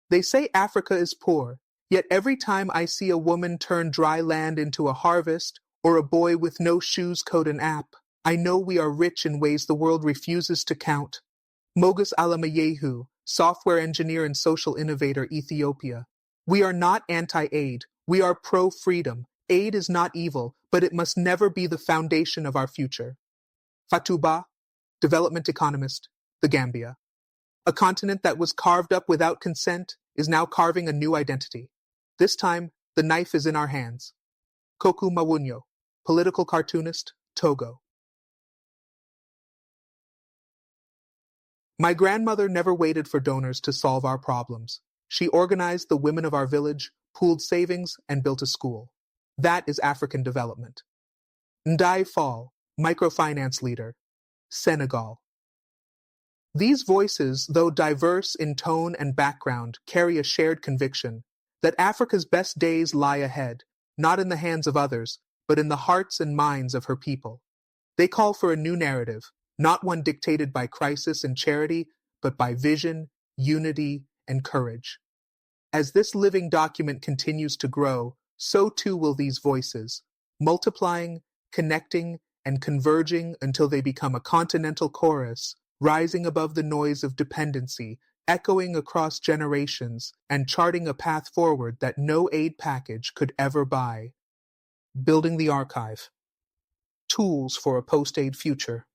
They say Africa is poor, yet every time I see a woman turn dry land into a harvest, or a boy with no shoes code an app, I know we are rich in ways the world refuses to count. Mogus Alamayehu, software engineer and social innovator, Ethiopia. We are not anti-aid. We are pro-freedom. Aid is not evil, but it must never be the foundation of our future. Fatuba, development economist, The Gambia. A continent that was carved up without consent is now carving a new identity. This time, the knife is in our hands. Koku Mawunyo, political cartoonist, Togo. My grandmother never waited for donors to solve our problems. She organized the women of our village, pooled savings, and built a school. That is African development. Ndai Fall, microfinance leader, Senegal. These voices, though diverse in tone and background, carry a shared conviction. that Africa's best days lie ahead, not in the hands of others, but in the hearts and minds of her people. They call for a new narrative, not one dictated by crisis and charity, but by vision, unity, and courage. As this living document continues to grow, so too will these voices, multiplying, connecting, and converging until they become a continental chorus, rising above the noise of dependency, echoing across generations, and charting a path forward that no aid package could ever buy. Building the archive. Tools for a post-aid future.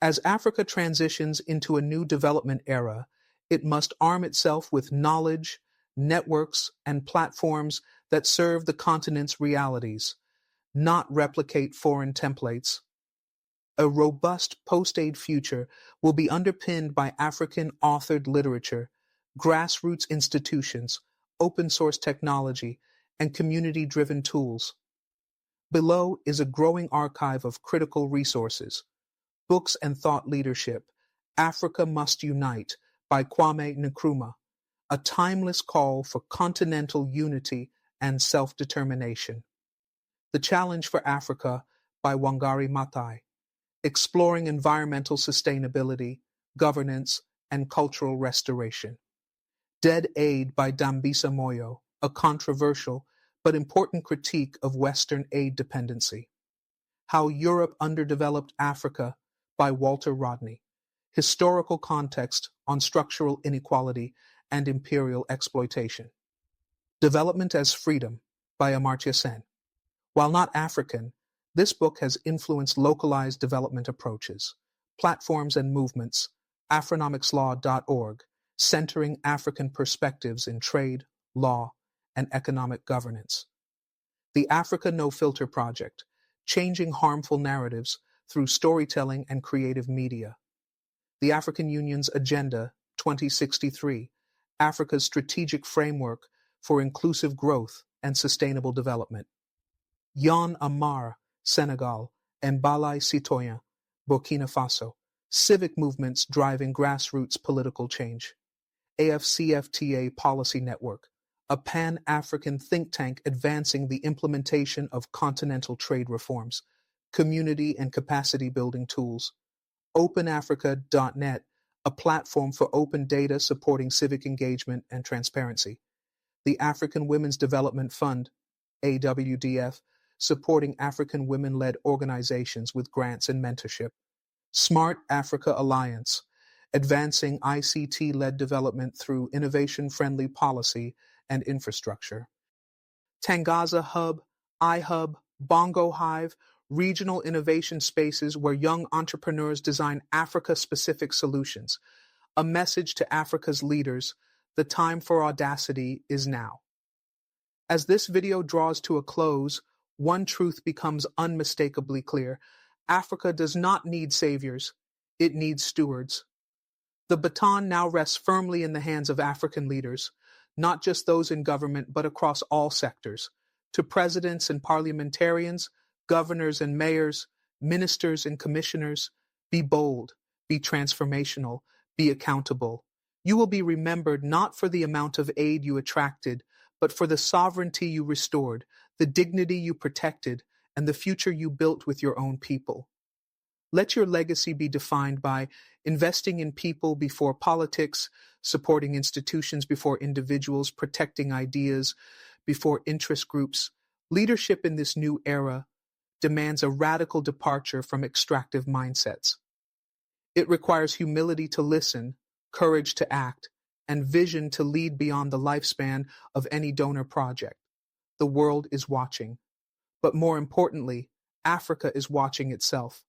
As Africa transitions into a new development era, it must arm itself with knowledge, networks, and platforms that serve the continent's realities, not replicate foreign templates. A robust post-aid future will be underpinned by African-authored literature, grassroots institutions, open-source technology, and community-driven tools. Below is a growing archive of critical resources. Books and Thought Leadership, Africa Must Unite by Kwame Nkrumah, a timeless call for continental unity and self-determination. The Challenge for Africa by Wangari Maathai, exploring environmental sustainability, governance, and cultural restoration. Dead Aid by Dambisa Moyo, a controversial but important critique of Western aid dependency. How Europe Underdeveloped Africa by Walter Rodney, historical context on structural inequality and imperial exploitation. Development as Freedom by Amartya Sen. While not African, this book has influenced localized development approaches, platforms and movements, Afronomicslaw.org, centering African perspectives in trade, law, and economic governance. The Africa No Filter Project, changing harmful narratives through storytelling and creative media. The African Union's Agenda 2063, Africa's strategic framework for inclusive growth and sustainable development. Yon Amar, Senegal, and Balai Citoyen, Burkina Faso, civic movements driving grassroots political change. AFCFTA Policy Network, a Pan-African think tank advancing the implementation of continental trade reforms, community and capacity building tools. OpenAfrica.net, a platform for open data supporting civic engagement and transparency. The African Women's Development Fund, AWDF, supporting African women-led organizations with grants and mentorship. Smart Africa Alliance, advancing ICT-led development through innovation-friendly policy and infrastructure. Tangaza Hub, iHub, Bongo Hive, regional innovation spaces where young entrepreneurs design Africa-specific solutions. A message to Africa's leaders: the time for audacity is now. As this video draws to a close, one truth becomes unmistakably clear. Africa does not need saviors, it needs stewards. The baton now rests firmly in the hands of African leaders, not just those in government, but across all sectors. To presidents and parliamentarians, governors and mayors, ministers and commissioners, be bold, be transformational, be accountable. You will be remembered not for the amount of aid you attracted, but for the sovereignty you restored, the dignity you protected, and the future you built with your own people. Let your legacy be defined by investing in people before politics, supporting institutions before individuals, protecting ideas before interest groups. Leadership in this new era demands a radical departure from extractive mindsets. It requires humility to listen, courage to act, and vision to lead beyond the lifespan of any donor project. The world is watching. But more importantly, Africa is watching itself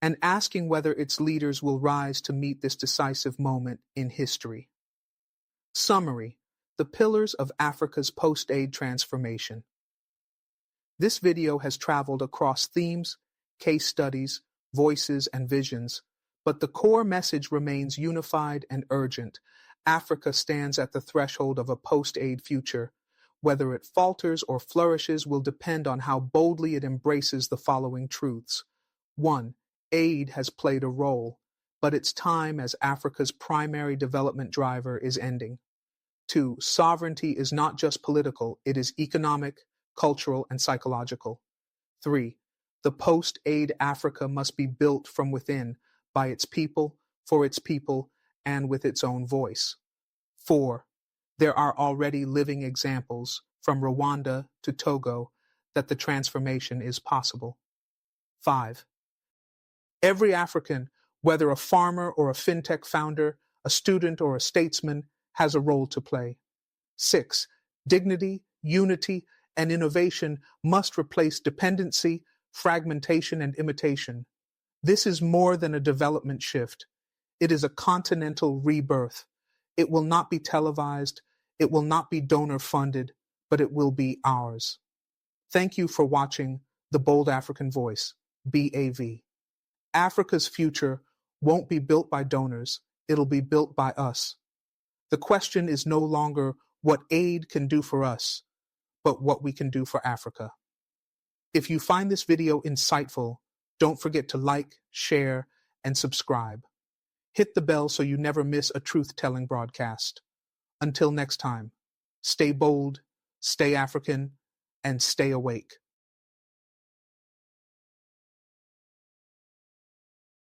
and asking whether its leaders will rise to meet this decisive moment in history. Summary: the pillars of Africa's post-aid transformation. This video has traveled across themes, case studies, voices, and visions, but the core message remains unified and urgent. Africa stands at the threshold of a post-aid future. Whether it falters or flourishes will depend on how boldly it embraces the following truths. 1. Aid has played a role, but its time as Africa's primary development driver is ending. 2. Sovereignty is not just political, it is economic, cultural, and psychological. 3. The post-aid Africa must be built from within by its people, for its people, and with its own voice. 4. There are already living examples, from Rwanda to Togo, that the transformation is possible. 5. Every African, whether a farmer or a fintech founder, a student or a statesman, has a role to play. 6. Dignity, unity, and innovation must replace dependency, fragmentation, and imitation. This is more than a development shift. It is a continental rebirth. It will not be televised, it will not be donor-funded, but it will be ours. Thank you for watching The Bold African Voice, BAV. Africa's future won't be built by donors, it'll be built by us. The question is no longer what aid can do for us, but what we can do for Africa. If you find this video insightful, don't forget to like, share, and subscribe. Hit the bell so you never miss a truth-telling broadcast. Until next time, stay bold, stay African, and stay awake.